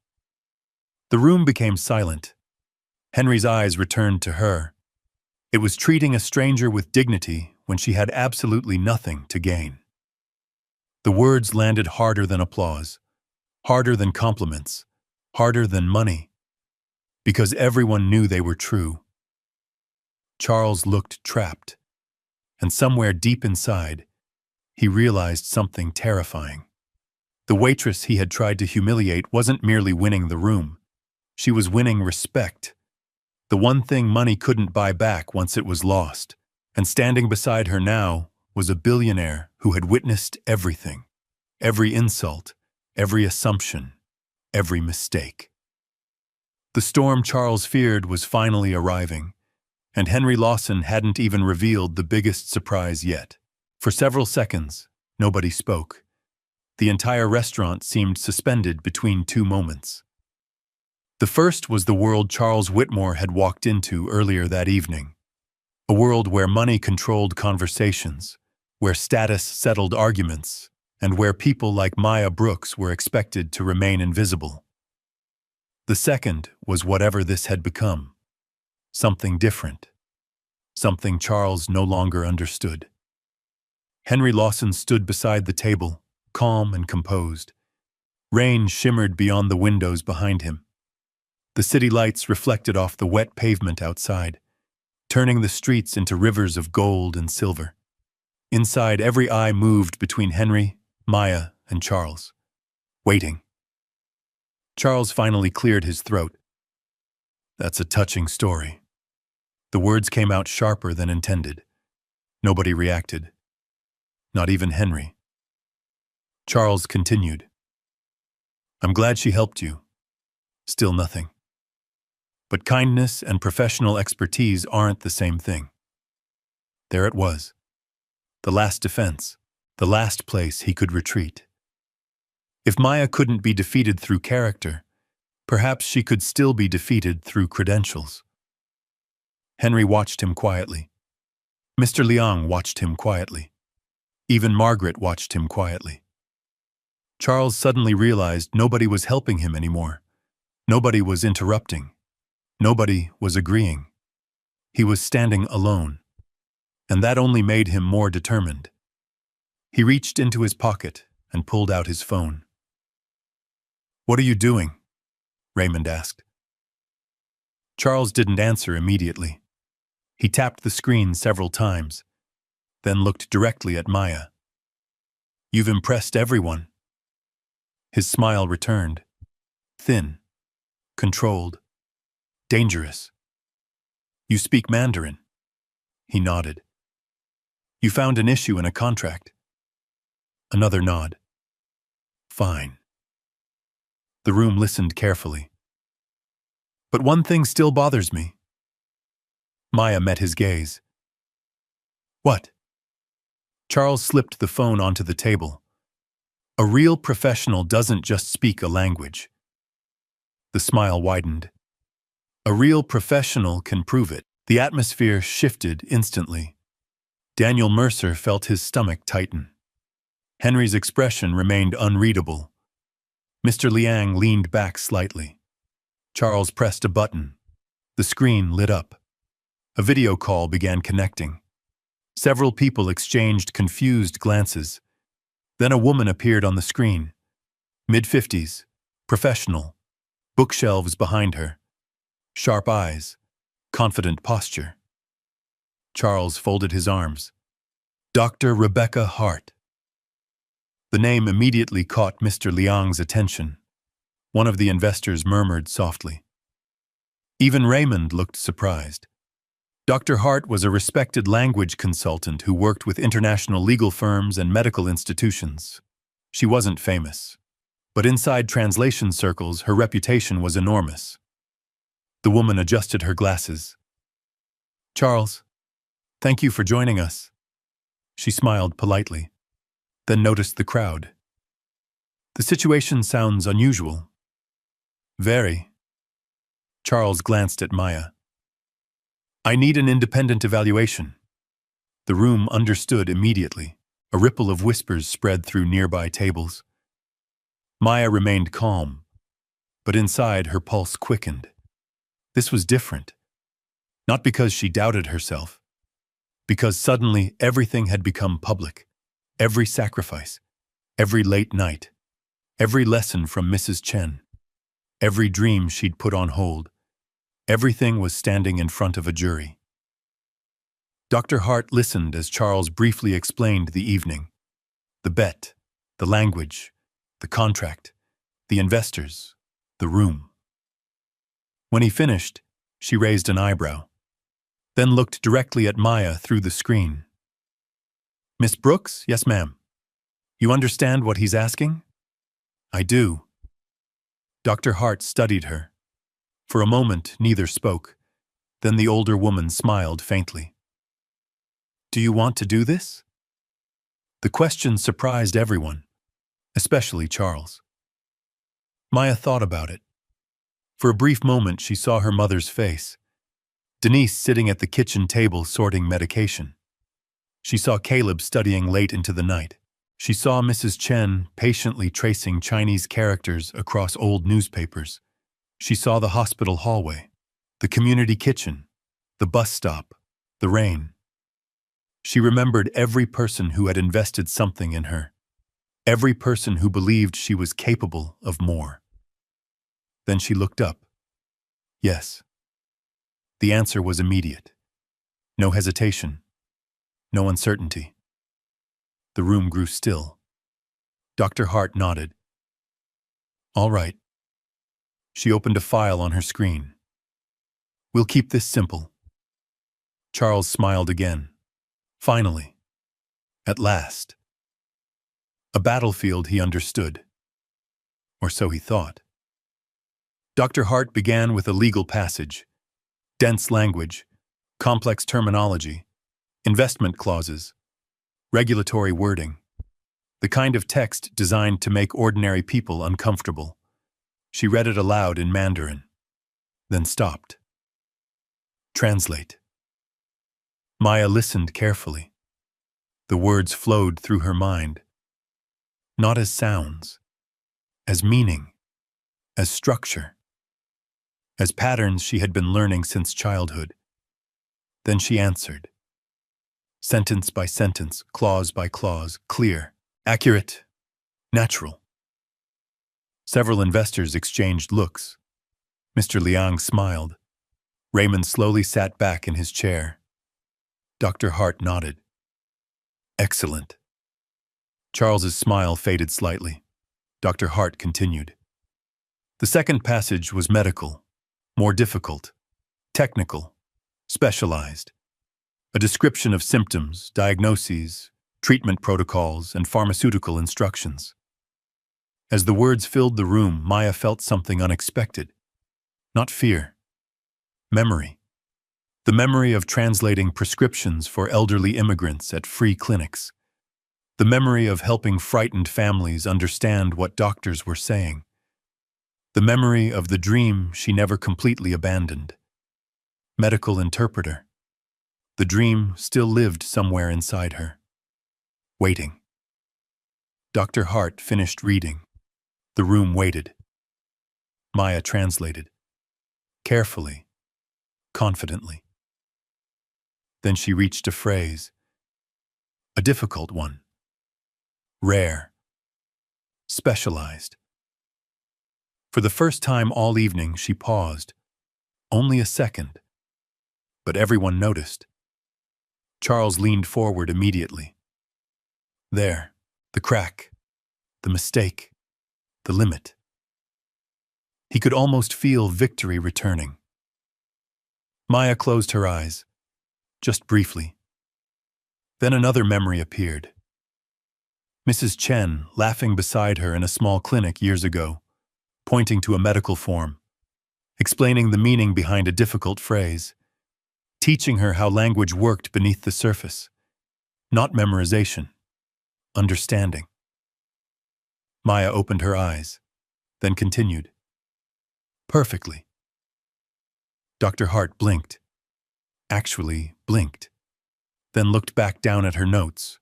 The room became silent. Henry's eyes returned to her. It was treating a stranger with dignity when she had absolutely nothing to gain. The words landed harder than applause, harder than compliments, harder than money, because everyone knew they were true. Charles looked trapped, and somewhere deep inside, he realized something terrifying. The waitress he had tried to humiliate wasn't merely winning the room. She was winning respect. The one thing money couldn't buy back once it was lost. And standing beside her now was a billionaire who had witnessed everything. Every insult, every assumption, every mistake. The storm Charles feared was finally arriving, and Henry Lawson hadn't even revealed the biggest surprise yet. For several seconds, nobody spoke. The entire restaurant seemed suspended between two moments. The first was the world Charles Whitmore had walked into earlier that evening. A world where money controlled conversations, where status settled arguments, and where people like Maya Brooks were expected to remain invisible. The second was whatever this had become. Something different. Something Charles no longer understood. Henry Lawson stood beside the table, calm and composed. Rain shimmered beyond the windows behind him. The city lights reflected off the wet pavement outside, turning the streets into rivers of gold and silver. Inside, every eye moved between Henry, Maya, and Charles, waiting. Charles finally cleared his throat. "That's a touching story." The words came out sharper than intended. Nobody reacted. Not even Henry. Charles continued. "I'm glad she helped you." Still nothing. But kindness and professional expertise aren't the same thing. There it was. The last defense. The last place he could retreat. If Maya couldn't be defeated through character, perhaps she could still be defeated through credentials. Henry watched him quietly. Mr. Liang watched him quietly. Even Margaret watched him quietly. Charles suddenly realized nobody was helping him anymore. Nobody was interrupting. Nobody was agreeing. He was standing alone, and that only made him more determined. He reached into his pocket and pulled out his phone. "What are you doing?" Raymond asked. Charles didn't answer immediately. He tapped the screen several times, then looked directly at Maya. "You've impressed everyone." His smile returned. Thin, controlled, dangerous. "You speak Mandarin." He nodded. "You found an issue in a contract." Another nod. "Fine." The room listened carefully. "But one thing still bothers me." Maya met his gaze. "What?" Charles slipped the phone onto the table. "A real professional doesn't just speak a language." The smile widened. "A real professional can prove it." The atmosphere shifted instantly. Daniel Mercer felt his stomach tighten. Henry's expression remained unreadable. Mr. Liang leaned back slightly. Charles pressed a button. The screen lit up. A video call began connecting. Several people exchanged confused glances. Then a woman appeared on the screen. Mid-50s, professional, bookshelves behind her, sharp eyes, confident posture. Charles folded his arms. Dr. Rebecca Hart. The name immediately caught Mr. Liang's attention. One of the investors murmured softly. Even Raymond looked surprised. Dr. Hart was a respected language consultant who worked with international legal firms and medical institutions. She wasn't famous, but inside translation circles, her reputation was enormous. The woman adjusted her glasses. "Charles, thank you for joining us." She smiled politely, then noticed the crowd. "The situation sounds unusual." "Very." Charles glanced at Maya. "I need an independent evaluation." The room understood immediately. A ripple of whispers spread through nearby tables. Maya remained calm, but inside her pulse quickened. This was different. Not because she doubted herself, because suddenly everything had become public. Every sacrifice, every late night, every lesson from Mrs. Chen, every dream she'd put on hold, everything was standing in front of a jury. Dr. Hart listened as Charles briefly explained the evening. The bet, the language, the contract, the investors, the room. When he finished, she raised an eyebrow, then looked directly at Maya through the screen. "Miss Brooks?" "Yes, ma'am." "You understand what he's asking?" "I do." Dr. Hart studied her. For a moment, neither spoke. Then the older woman smiled faintly. "Do you want to do this?" The question surprised everyone, especially Charles. Maya thought about it. For a brief moment, she saw her mother's face. Denise sitting at the kitchen table sorting medication. She saw Caleb studying late into the night. She saw Mrs. Chen patiently tracing Chinese characters across old newspapers. She saw the hospital hallway, the community kitchen, the bus stop, the rain. She remembered every person who had invested something in her, every person who believed she was capable of more. Then she looked up. Yes. The answer was immediate. No hesitation. No uncertainty. The room grew still. Dr. Hart nodded. "All right." She opened a file on her screen. "We'll keep this simple." Charles smiled again. Finally. At last. A battlefield he understood. Or so he thought. Dr. Hart began with a legal passage. Dense language, complex terminology, investment clauses, regulatory wording. the kind of text designed to make ordinary people uncomfortable. She read it aloud in Mandarin, then stopped. Translate. Maya listened carefully. The words flowed through her mind, not as sounds, as meaning, as structure, as patterns she had been learning since childhood. Then she answered, sentence by sentence, clause by clause, clear, accurate, natural. Several investors exchanged looks. Mr. Liang smiled. Raymond slowly sat back in his chair. Dr. Hart nodded. Excellent. Charles's smile faded slightly. Dr. Hart continued. The second passage was medical, more difficult, technical, specialized. A description of symptoms, diagnoses, treatment protocols, and pharmaceutical instructions. As the words filled the room, Maya felt something unexpected. Not fear. Memory. The memory of translating prescriptions for elderly immigrants at free clinics. The memory of helping frightened families understand what doctors were saying. The memory of the dream she never completely abandoned. Medical interpreter. The dream still lived somewhere inside her. Waiting. Dr. Hart finished reading. The room waited. Maya translated. Carefully, confidently. Then she reached a phrase. A difficult one. Rare. Specialized. For the first time all evening, she paused. Only a second. But everyone noticed. Charles leaned forward immediately. There, the crack, the mistake, the limit. He could almost feel victory returning. Maya closed her eyes, just briefly. Then another memory appeared. Mrs. Chen laughing beside her in a small clinic years ago, pointing to a medical form, explaining the meaning behind a difficult phrase, teaching her how language worked beneath the surface. Not memorization, understanding. Maya opened her eyes, then continued. Perfectly. Dr. Hart blinked. Actually blinked. Then looked back down at her notes.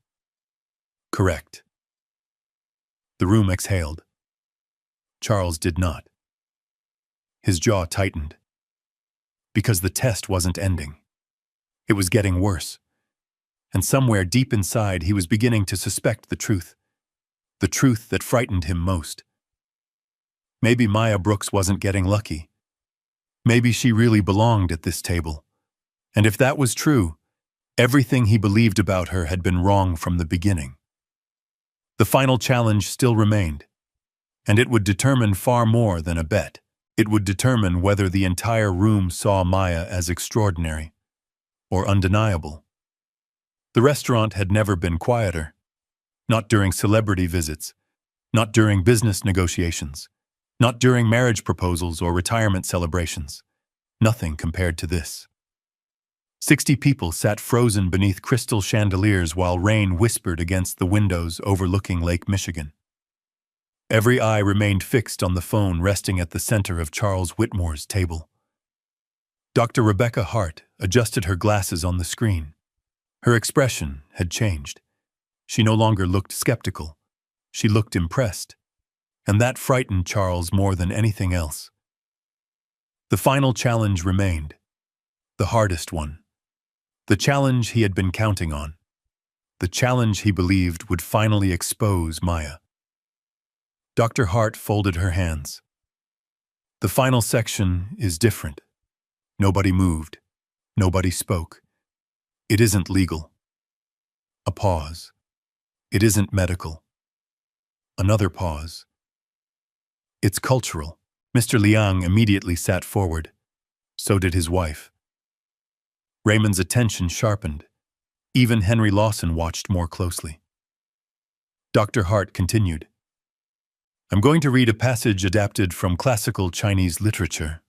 Correct. The room exhaled. Charles did not. His jaw tightened. Because the test wasn't ending. It was getting worse. And somewhere deep inside he was beginning to suspect the truth that frightened him most. Maybe Maya Brooks wasn't getting lucky. Maybe she really belonged at this table. And if that was true, everything he believed about her had been wrong from the beginning. The final challenge still remained, and it would determine far more than a bet. It would determine whether the entire room saw Maya as extraordinary or undeniable. The restaurant had never been quieter. Not during celebrity visits, not during business negotiations, not during marriage proposals or retirement celebrations. Nothing compared to this. 60 people sat frozen beneath crystal chandeliers while rain whispered against the windows overlooking Lake Michigan. Every eye remained fixed on the phone resting at the center of Charles Whitmore's table. Dr. Rebecca Hart adjusted her glasses on the screen. Her expression had changed. She no longer looked skeptical. She looked impressed. And that frightened Charles more than anything else. The final challenge remained. The hardest one. The challenge he had been counting on. The challenge he believed would finally expose Maya. Dr. Hart folded her hands. The final section is different. Nobody moved. Nobody spoke. It isn't legal. A pause. It isn't medical. Another pause. It's cultural. Mr. Liang immediately sat forward. So did his wife. Raymond's attention sharpened. Even Henry Lawson watched more closely. Dr. Hart continued. I'm going to read a passage adapted from classical Chinese literature.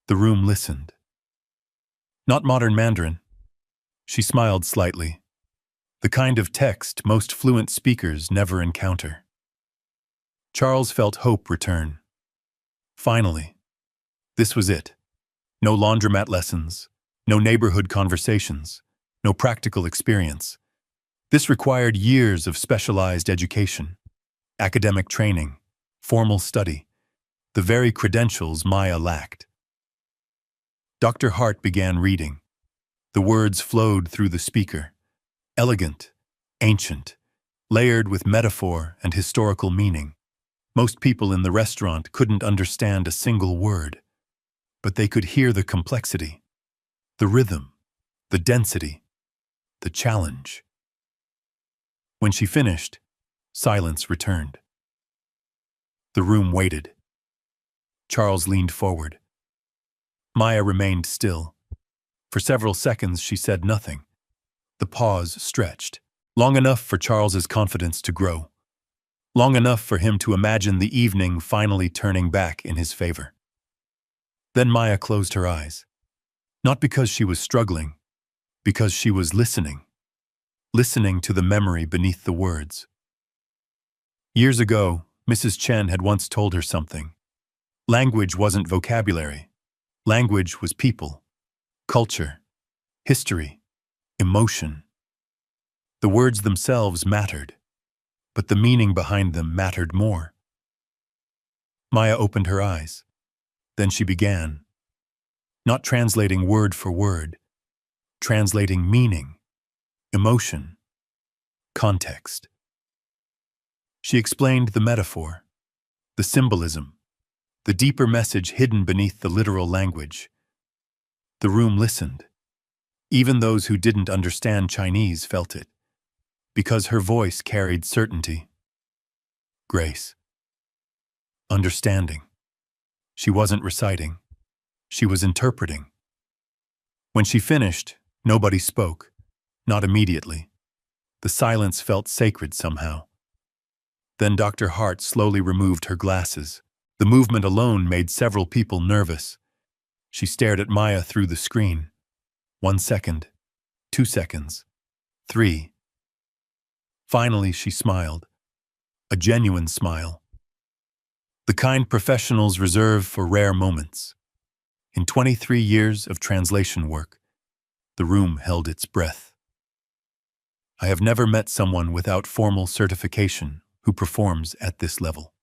The room listened. Not modern Mandarin. She smiled slightly. the kind of text most fluent speakers never encounter. Charles felt hope return. Finally, this was it. No laundromat lessons, no neighborhood conversations, no practical experience. This required years of specialized education, academic training, formal study, the very credentials Maya lacked. Dr. Hart began reading. The words flowed through the speaker, elegant, ancient, layered with metaphor and historical meaning. Most people in the restaurant couldn't understand a single word, but they could hear the complexity, the rhythm, the density, the challenge. When she finished, silence returned. The room waited. Charles leaned forward. Maya remained still. For several seconds she said nothing. The pause stretched, long enough for Charles's confidence to grow, long enough for him to imagine the evening finally turning back in his favor. Then Maya closed her eyes. Not because she was struggling, because she was listening to the memory beneath the words. Years ago, Mrs. Chen had once told her something. Language wasn't vocabulary. Language was people, culture, history, emotion. The words themselves mattered, but the meaning behind them mattered more. Maya opened her eyes. Then she began, not translating word for word, translating meaning, emotion, context. She explained the metaphor, the symbolism, the deeper message hidden beneath the literal language. The room listened. Even those who didn't understand Chinese felt it, because her voice carried certainty, grace, understanding. She wasn't reciting. She was interpreting. When she finished, nobody spoke, not immediately. The silence felt sacred somehow. Then Dr. Hart slowly removed her glasses. The movement alone made several people nervous. She stared at Maya through the screen. 1 second, 2 seconds, 3. Finally, she smiled. A genuine smile. The kind professionals reserve for rare moments. In 23 years of translation work, the room held its breath. I have never met someone without formal certification who performs at this level.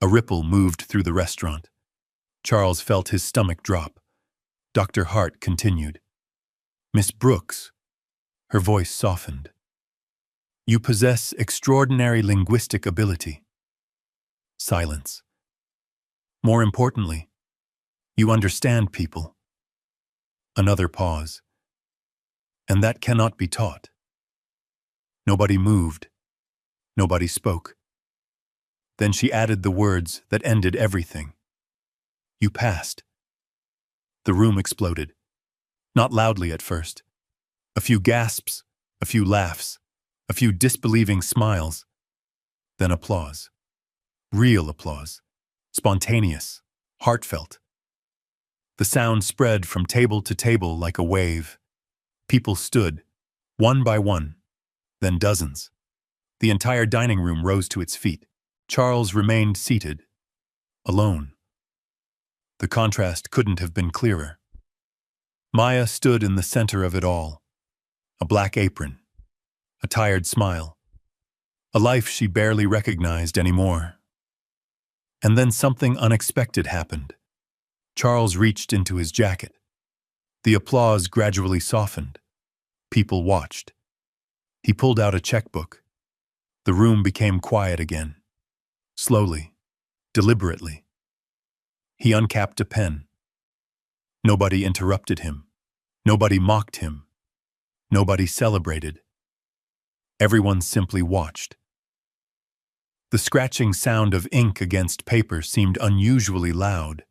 A ripple moved through the restaurant. Charles felt his stomach drop. Dr. Hart continued. Miss Brooks, her voice softened. You possess extraordinary linguistic ability. Silence. More importantly, you understand people. Another pause. And that cannot be taught. Nobody moved. Nobody spoke. Then she added the words that ended everything. You passed. The room exploded. Not loudly at first. A few gasps, a few laughs, a few disbelieving smiles. Then applause. Real applause. Spontaneous, heartfelt. The sound spread from table to table like a wave. People stood, one by one, then dozens. The entire dining room rose to its feet. Charles remained seated, alone. The contrast couldn't have been clearer. Maya stood in the center of it all. A black apron, a tired smile, a life she barely recognized anymore. And then something unexpected happened. Charles reached into his jacket. The applause gradually softened. People watched. He pulled out a checkbook. The room became quiet again. Slowly, deliberately. He uncapped a pen. Nobody interrupted him. Nobody mocked him. Nobody celebrated. Everyone simply watched. The scratching sound of ink against paper seemed unusually loud.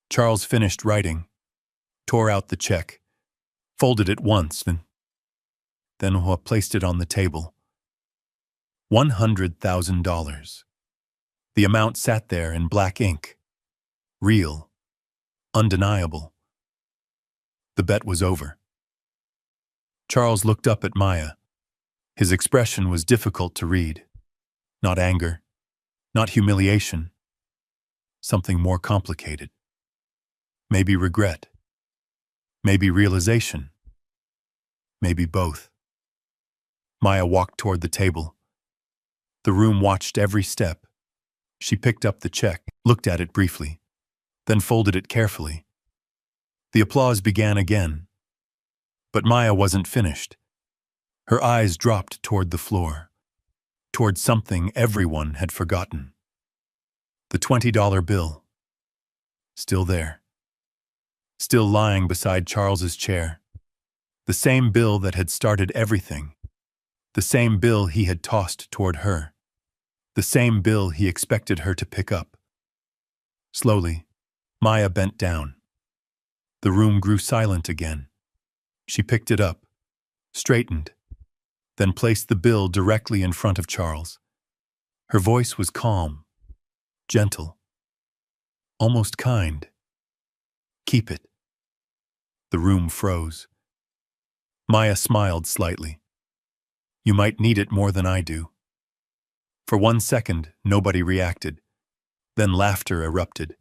Charles finished writing, tore out the check, folded it once, then placed it on the table. $100,000. The amount sat there in black ink. Real. Undeniable. The bet was over. Charles looked up at Maya. His expression was difficult to read. Not anger, not humiliation. Something more complicated. Maybe regret. Maybe realization. Maybe both. Maya walked toward the table. The room watched every step. She picked up the check, looked at it briefly, then folded it carefully. The applause began again. But Maya wasn't finished. Her eyes dropped toward the floor, toward something everyone had forgotten. The $20 bill. Still there. Still lying beside Charles's chair. The same bill that had started everything. The same bill he had tossed toward her. The same bill he expected her to pick up. Slowly, Maya bent down. The room grew silent again. She picked it up, straightened, then placed the bill directly in front of Charles. Her voice was calm, gentle, almost kind. "Keep it." The room froze. Maya smiled slightly. "You might need it more than I do." For 1 second, nobody reacted. Then laughter erupted.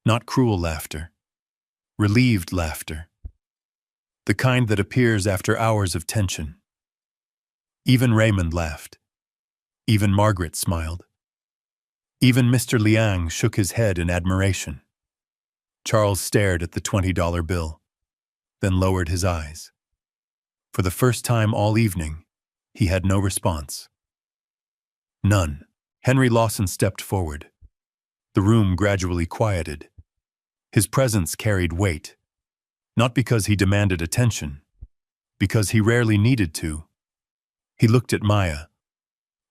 Not cruel laughter. Relieved laughter. The kind that appears after hours of tension. Even Raymond laughed. Even Margaret smiled. Even Mr. Liang shook his head in admiration. Charles stared at the $20 bill, then lowered his eyes. For the first time all evening, he had no response. None. Henry Lawson stepped forward. The room gradually quieted. His presence carried weight, not because he demanded attention, because he rarely needed to. He looked at Maya,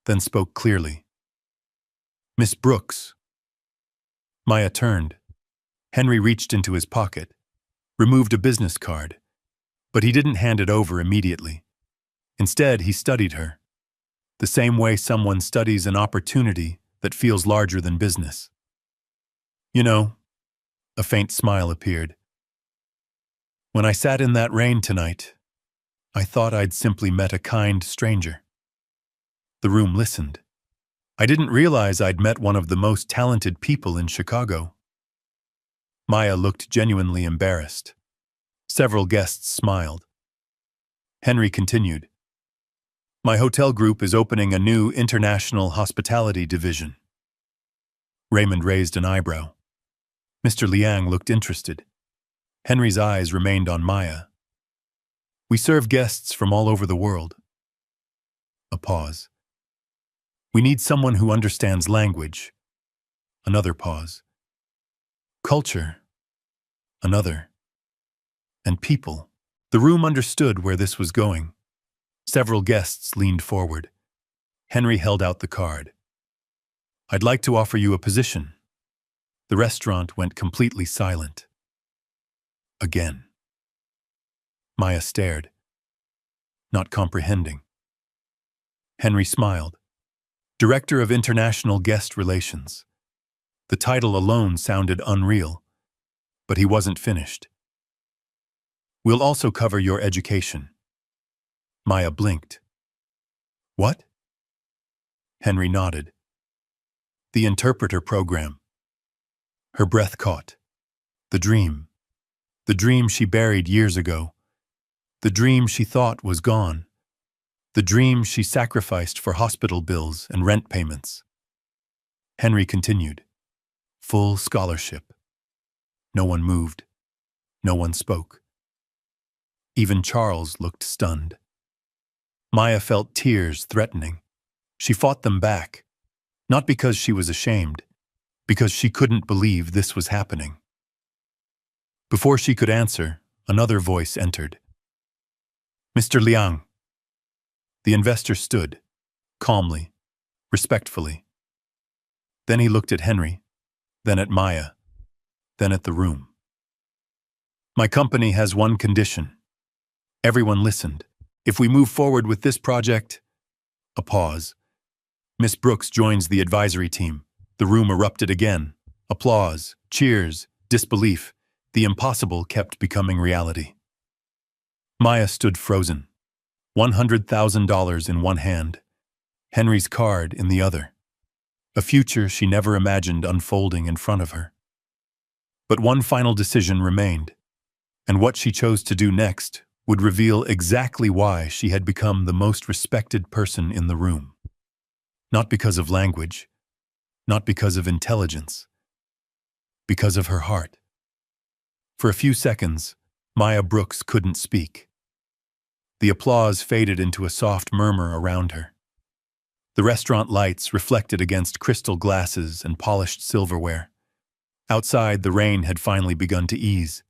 then spoke clearly. "Miss Brooks." Maya turned. Henry reached into his pocket, removed a business card, but he didn't hand it over immediately. Instead, he studied her, the same way someone studies an opportunity that feels larger than business. "You know," a faint smile appeared. "When I sat in that rain tonight, I thought I'd simply met a kind stranger." The room listened. "I didn't realize I'd met one of the most talented people in Chicago." Maya looked genuinely embarrassed. Several guests smiled. Henry continued. "My hotel group is opening a new international hospitality division." Raymond raised an eyebrow. Mr. Liang looked interested. Henry's eyes remained on Maya. "We serve guests from all over the world." A pause. "We need someone who understands language." Another pause. "Culture." Another. "And people." The room understood where this was going. Several guests leaned forward. Henry held out the card. "I'd like to offer you a position." The restaurant went completely silent. Again. Maya stared, not comprehending. Henry smiled. Director of International Guest Relations. The title alone sounded unreal, but he wasn't finished. "We'll also cover your education." Maya blinked. "What?" Henry nodded. "The interpreter program." Her breath caught. The dream. The dream she buried years ago. The dream she thought was gone. The dream she sacrificed for hospital bills and rent payments. Henry continued. Full scholarship. No one moved. No one spoke. Even Charles looked stunned. Maya felt tears threatening. She fought them back, not because she was ashamed, because she couldn't believe this was happening. Before she could answer, another voice entered. "Mr. Liang." The investor stood, calmly, respectfully. Then he looked at Henry, then at Maya, then at the room. "My company has one condition." Everyone listened. "If we move forward with this project..." A pause. "Miss Brooks joins the advisory team." The room erupted again. Applause, cheers, disbelief. The impossible kept becoming reality. Maya stood frozen. $100,000 in one hand, Henry's card in the other. A future she never imagined unfolding in front of her. But one final decision remained, and what she chose to do next would reveal exactly why she had become the most respected person in the room. Not because of language, not because of intelligence, because of her heart. For a few seconds, Maya Brooks couldn't speak. The applause faded into a soft murmur around her. The restaurant lights reflected against crystal glasses and polished silverware. Outside, the rain had finally begun to ease.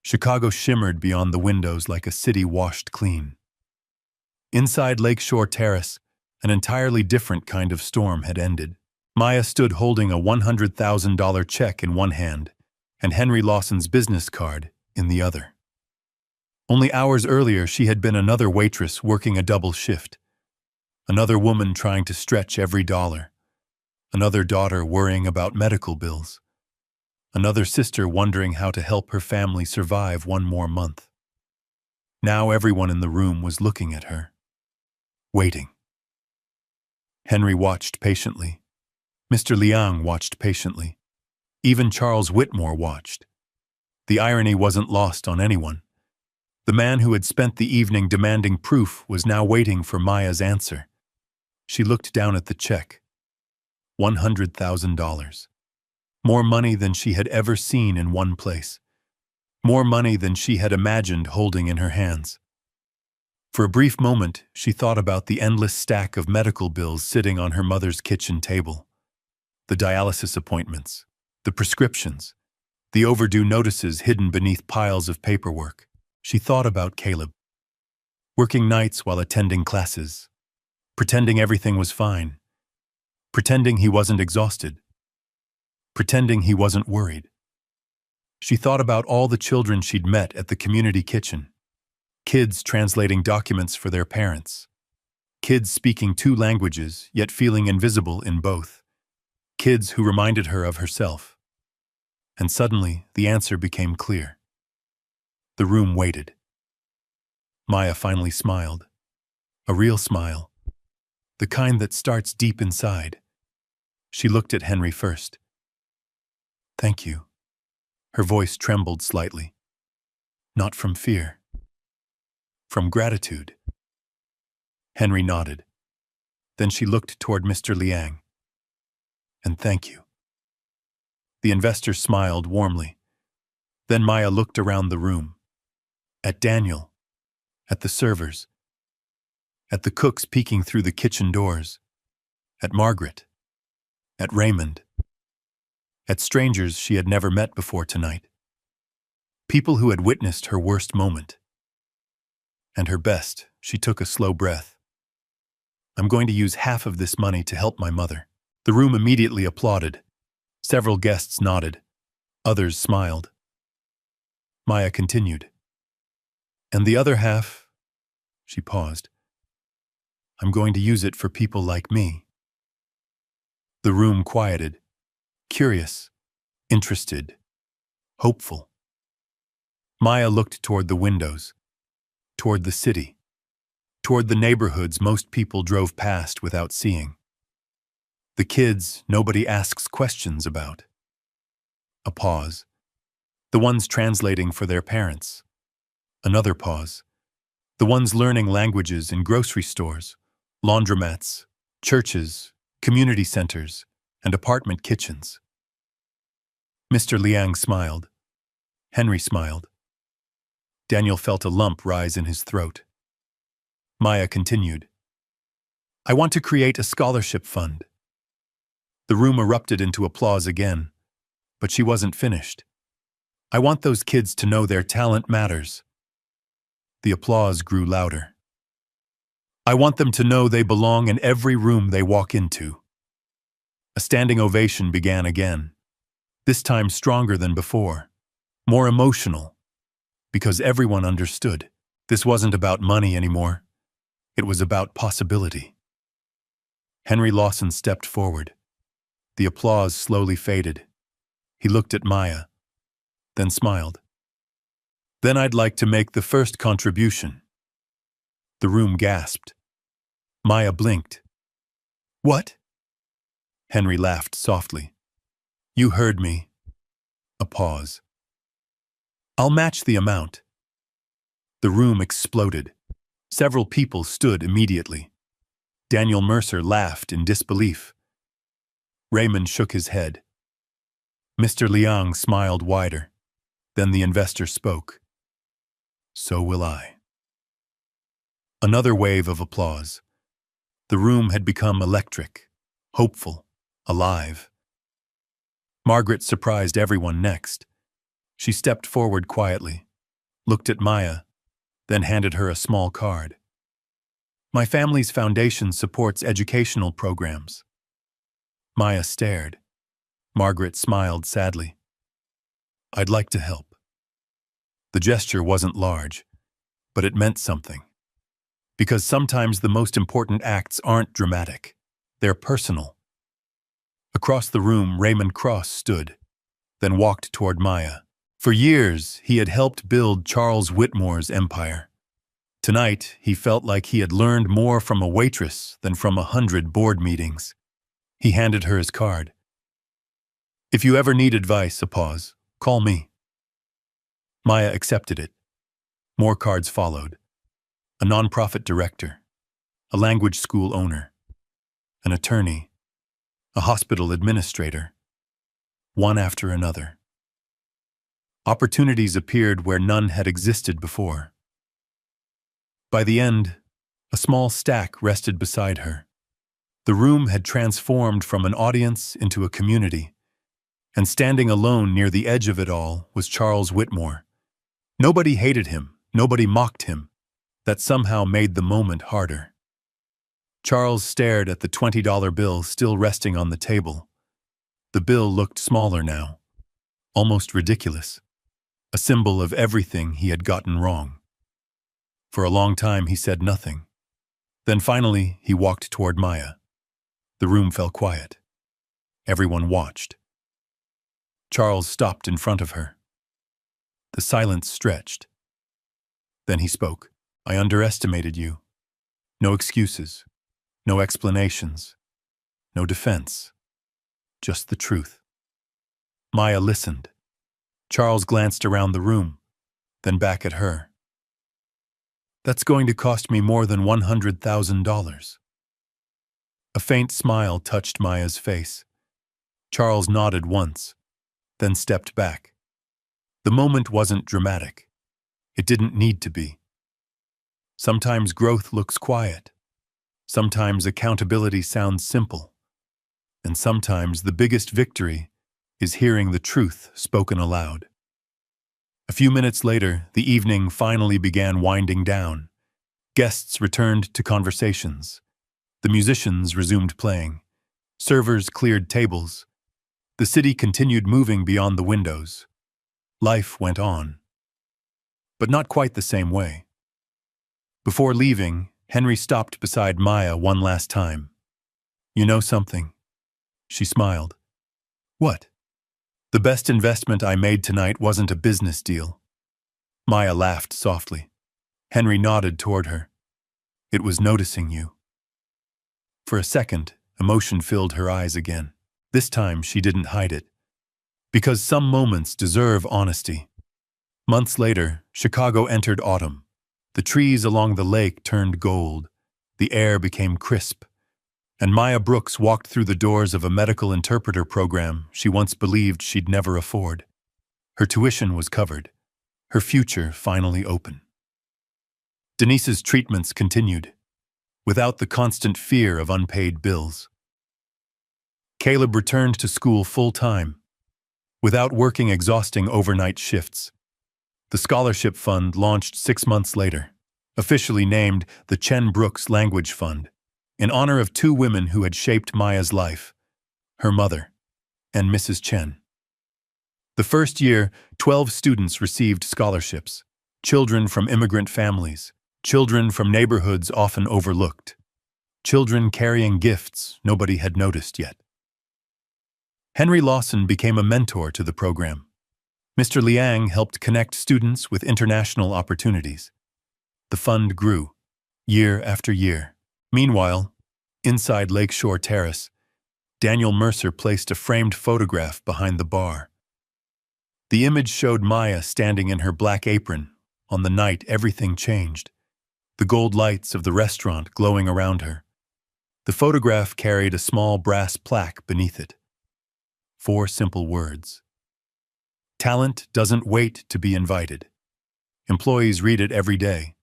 Chicago shimmered beyond the windows like a city washed clean. Inside Lakeshore Terrace, an entirely different kind of storm had ended. Maya stood holding a $100,000 check in one hand and Henry Lawson's business card in the other. Only hours earlier, she had been another waitress working a double shift. Another woman trying to stretch every dollar. Another daughter worrying about medical bills. Another sister wondering how to help her family survive one more month. Now everyone in the room was looking at her, waiting. Henry watched patiently. Mr. Liang watched patiently. Even Charles Whitmore watched. The irony wasn't lost on anyone. The man who had spent the evening demanding proof was now waiting for Maya's answer. She looked down at the check. $100,000. More money than she had ever seen in one place. More money than she had imagined holding in her hands. For a brief moment, she thought about the endless stack of medical bills sitting on her mother's kitchen table. The dialysis appointments, the prescriptions, the overdue notices hidden beneath piles of paperwork. She thought about Caleb. Working nights while attending classes. Pretending everything was fine. Pretending he wasn't exhausted. Pretending he wasn't worried. She thought about all the children she'd met at the community kitchen. Kids translating documents for their parents. Kids speaking two languages, yet feeling invisible in both. Kids who reminded her of herself. And suddenly, the answer became clear. The room waited. Maya finally smiled. A real smile. The kind that starts deep inside. She looked at Henry first. Thank you. Her voice trembled slightly. Not from fear. From gratitude. Henry nodded. Then she looked toward Mr. Liang. And thank you. The investor smiled warmly. Then Maya looked around the room. At Daniel. At the servers. At the cooks peeking through the kitchen doors. At Margaret. At Raymond. At strangers she had never met before tonight. People who had witnessed her worst moment. And her best, she took a slow breath. I'm going to use half of this money to help my mother. The room immediately applauded. Several guests nodded. Others smiled. Maya continued. And the other half, she paused. I'm going to use it for people like me. The room quieted. Curious, interested, hopeful. Maya looked toward the windows, toward the city, toward the neighborhoods most people drove past without seeing. The kids nobody asks questions about. A pause. The ones translating for their parents. Another pause. The ones learning languages in grocery stores, laundromats, churches, community centers, and apartment kitchens. Mr. Liang smiled. Henry smiled. Daniel felt a lump rise in his throat. Maya continued. I want to create a scholarship fund. The room erupted into applause again, but she wasn't finished. I want those kids to know their talent matters. The applause grew louder. I want them to know they belong in every room they walk into. A standing ovation began again, this time stronger than before, more emotional, because everyone understood. This wasn't about money anymore. It was about possibility. Henry Lawson stepped forward. The applause slowly faded. He looked at Maya, then smiled. Then I'd like to make the first contribution. The room gasped. Maya blinked. What? Henry laughed softly. You heard me. A pause. I'll match the amount. The room exploded. Several people stood immediately. Daniel Mercer laughed in disbelief. Raymond shook his head. Mr. Liang smiled wider. Then the investor spoke. So will I. Another wave of applause. The room had become electric, hopeful, alive. Margaret surprised everyone next. She stepped forward quietly, looked at Maya, then handed her a small card. My family's foundation supports educational programs. Maya stared. Margaret smiled sadly. I'd like to help. The gesture wasn't large, but it meant something. Because sometimes the most important acts aren't dramatic. They're personal. Across the room, Raymond Cross stood, then walked toward Maya. For years, he had helped build Charles Whitmore's empire. Tonight, he felt like he had learned more from a waitress than from 100 board meetings. He handed her his card. If you ever need advice, a pause, call me. Maya accepted it. More cards followed. A nonprofit director, a language school owner, an attorney, a hospital administrator, one after another. Opportunities appeared where none had existed before. By the end, a small stack rested beside her. The room had transformed from an audience into a community, and standing alone near the edge of it all was Charles Whitmore. Nobody hated him, nobody mocked him. That somehow made the moment harder. Charles stared at the $20 bill still resting on the table. The bill looked smaller now, almost ridiculous, a symbol of everything he had gotten wrong. For a long time he said nothing. Then finally he walked toward Maya. The room fell quiet. Everyone watched. Charles stopped in front of her. The silence stretched. Then he spoke. I underestimated you. No excuses, no explanations, no defense, just the truth. Maya listened. Charles glanced around the room, then back at her. That's going to cost me more than $100,000. A faint smile touched Maya's face. Charles nodded once, then stepped back. The moment wasn't dramatic. It didn't need to be. Sometimes growth looks quiet. Sometimes accountability sounds simple. And sometimes the biggest victory is hearing the truth spoken aloud. A few minutes later, the evening finally began winding down. Guests returned to conversations. The musicians resumed playing. Servers cleared tables. The city continued moving beyond the windows. Life went on. But not quite the same way. Before leaving, Henry stopped beside Maya one last time. You know something? She smiled. What? The best investment I made tonight wasn't a business deal. Maya laughed softly. Henry nodded toward her. It was noticing you. For a second, emotion filled her eyes again. This time she didn't hide it. Because some moments deserve honesty. Months later, Chicago entered autumn. The trees along the lake turned gold, the air became crisp, and Maya Brooks walked through the doors of a medical interpreter program she once believed she'd never afford. Her tuition was covered, her future finally open. Denise's treatments continued, without the constant fear of unpaid bills. Caleb returned to school full-time, without working exhausting overnight shifts. The scholarship fund launched 6 months later, officially named the Chen Brooks Language Fund, in honor of 2 women who had shaped Maya's life, her mother and Mrs. Chen. The first year, 12 students received scholarships, children from immigrant families, children from neighborhoods often overlooked, children carrying gifts nobody had noticed yet. Henry Lawson became a mentor to the program. Mr. Liang helped connect students with international opportunities. The fund grew. year after year. Meanwhile, inside Lakeshore Terrace, Daniel Mercer placed a framed photograph behind the bar. The image showed Maya standing in her black apron on the night everything changed, the gold lights of the restaurant glowing around her. The photograph carried a small brass plaque beneath it. 4 simple words. Talent doesn't wait to be invited. Employees read it every day.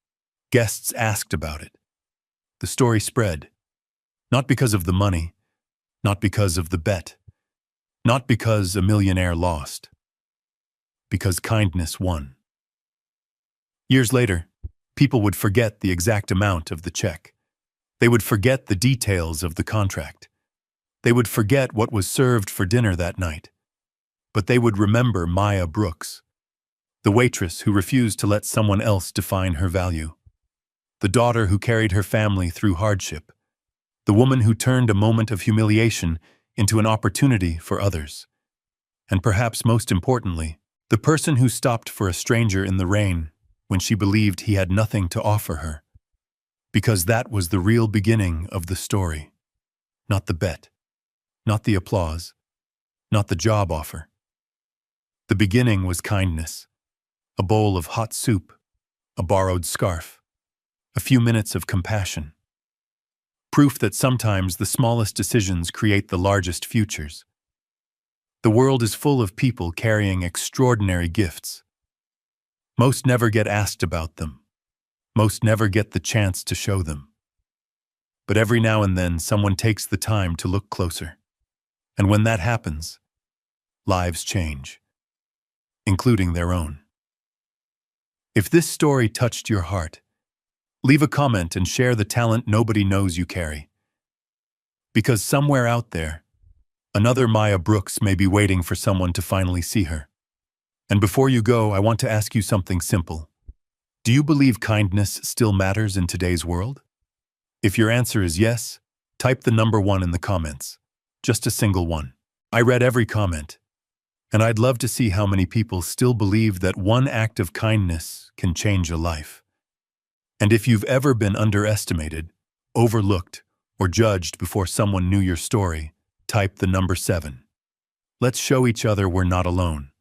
Guests asked about it. The story spread, not because of the money, not because of the bet, not because a millionaire lost, because kindness won. Years later, people would forget the exact amount of the check. They would forget the details of the contract. They would forget what was served for dinner that night. But they would remember Maya Brooks, the waitress who refused to let someone else define her value, the daughter who carried her family through hardship, the woman who turned a moment of humiliation into an opportunity for others, and perhaps most importantly, the person who stopped for a stranger in the rain when she believed he had nothing to offer her. Because that was the real beginning of the story. Not the bet, not the applause, not the job offer. The beginning was kindness, a bowl of hot soup, a borrowed scarf, a few minutes of compassion. Proof that sometimes the smallest decisions create the largest futures. The world is full of people carrying extraordinary gifts. Most never get asked about them. Most never get the chance to show them. But every now and then someone takes the time to look closer. And when that happens, lives change, including their own. If this story touched your heart, leave a comment and share the talent nobody knows you carry. Because somewhere out there, another Maya Brooks may be waiting for someone to finally see her. And before you go, I want to ask you something simple. Do you believe kindness still matters in today's world? If your answer is yes, type the number 1 in the comments. Just a single one. I read every comment, and I'd love to see how many people still believe that one act of kindness can change a life. And if you've ever been underestimated, overlooked, or judged before someone knew your story, type the number 7. Let's show each other we're not alone.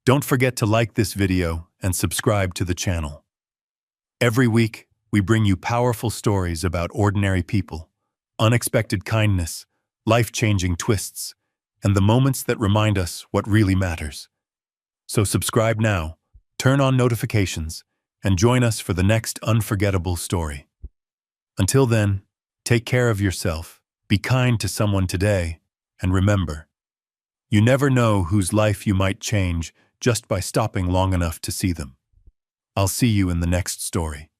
Don't forget to like this video and subscribe to the channel. Every week, we bring you powerful stories about ordinary people, unexpected kindness, life-changing twists, and the moments that remind us what really matters. So subscribe now, turn on notifications, and join us for the next unforgettable story. Until then, take care of yourself, be kind to someone today, and remember, you never know whose life you might change just by stopping long enough to see them. I'll see you in the next story.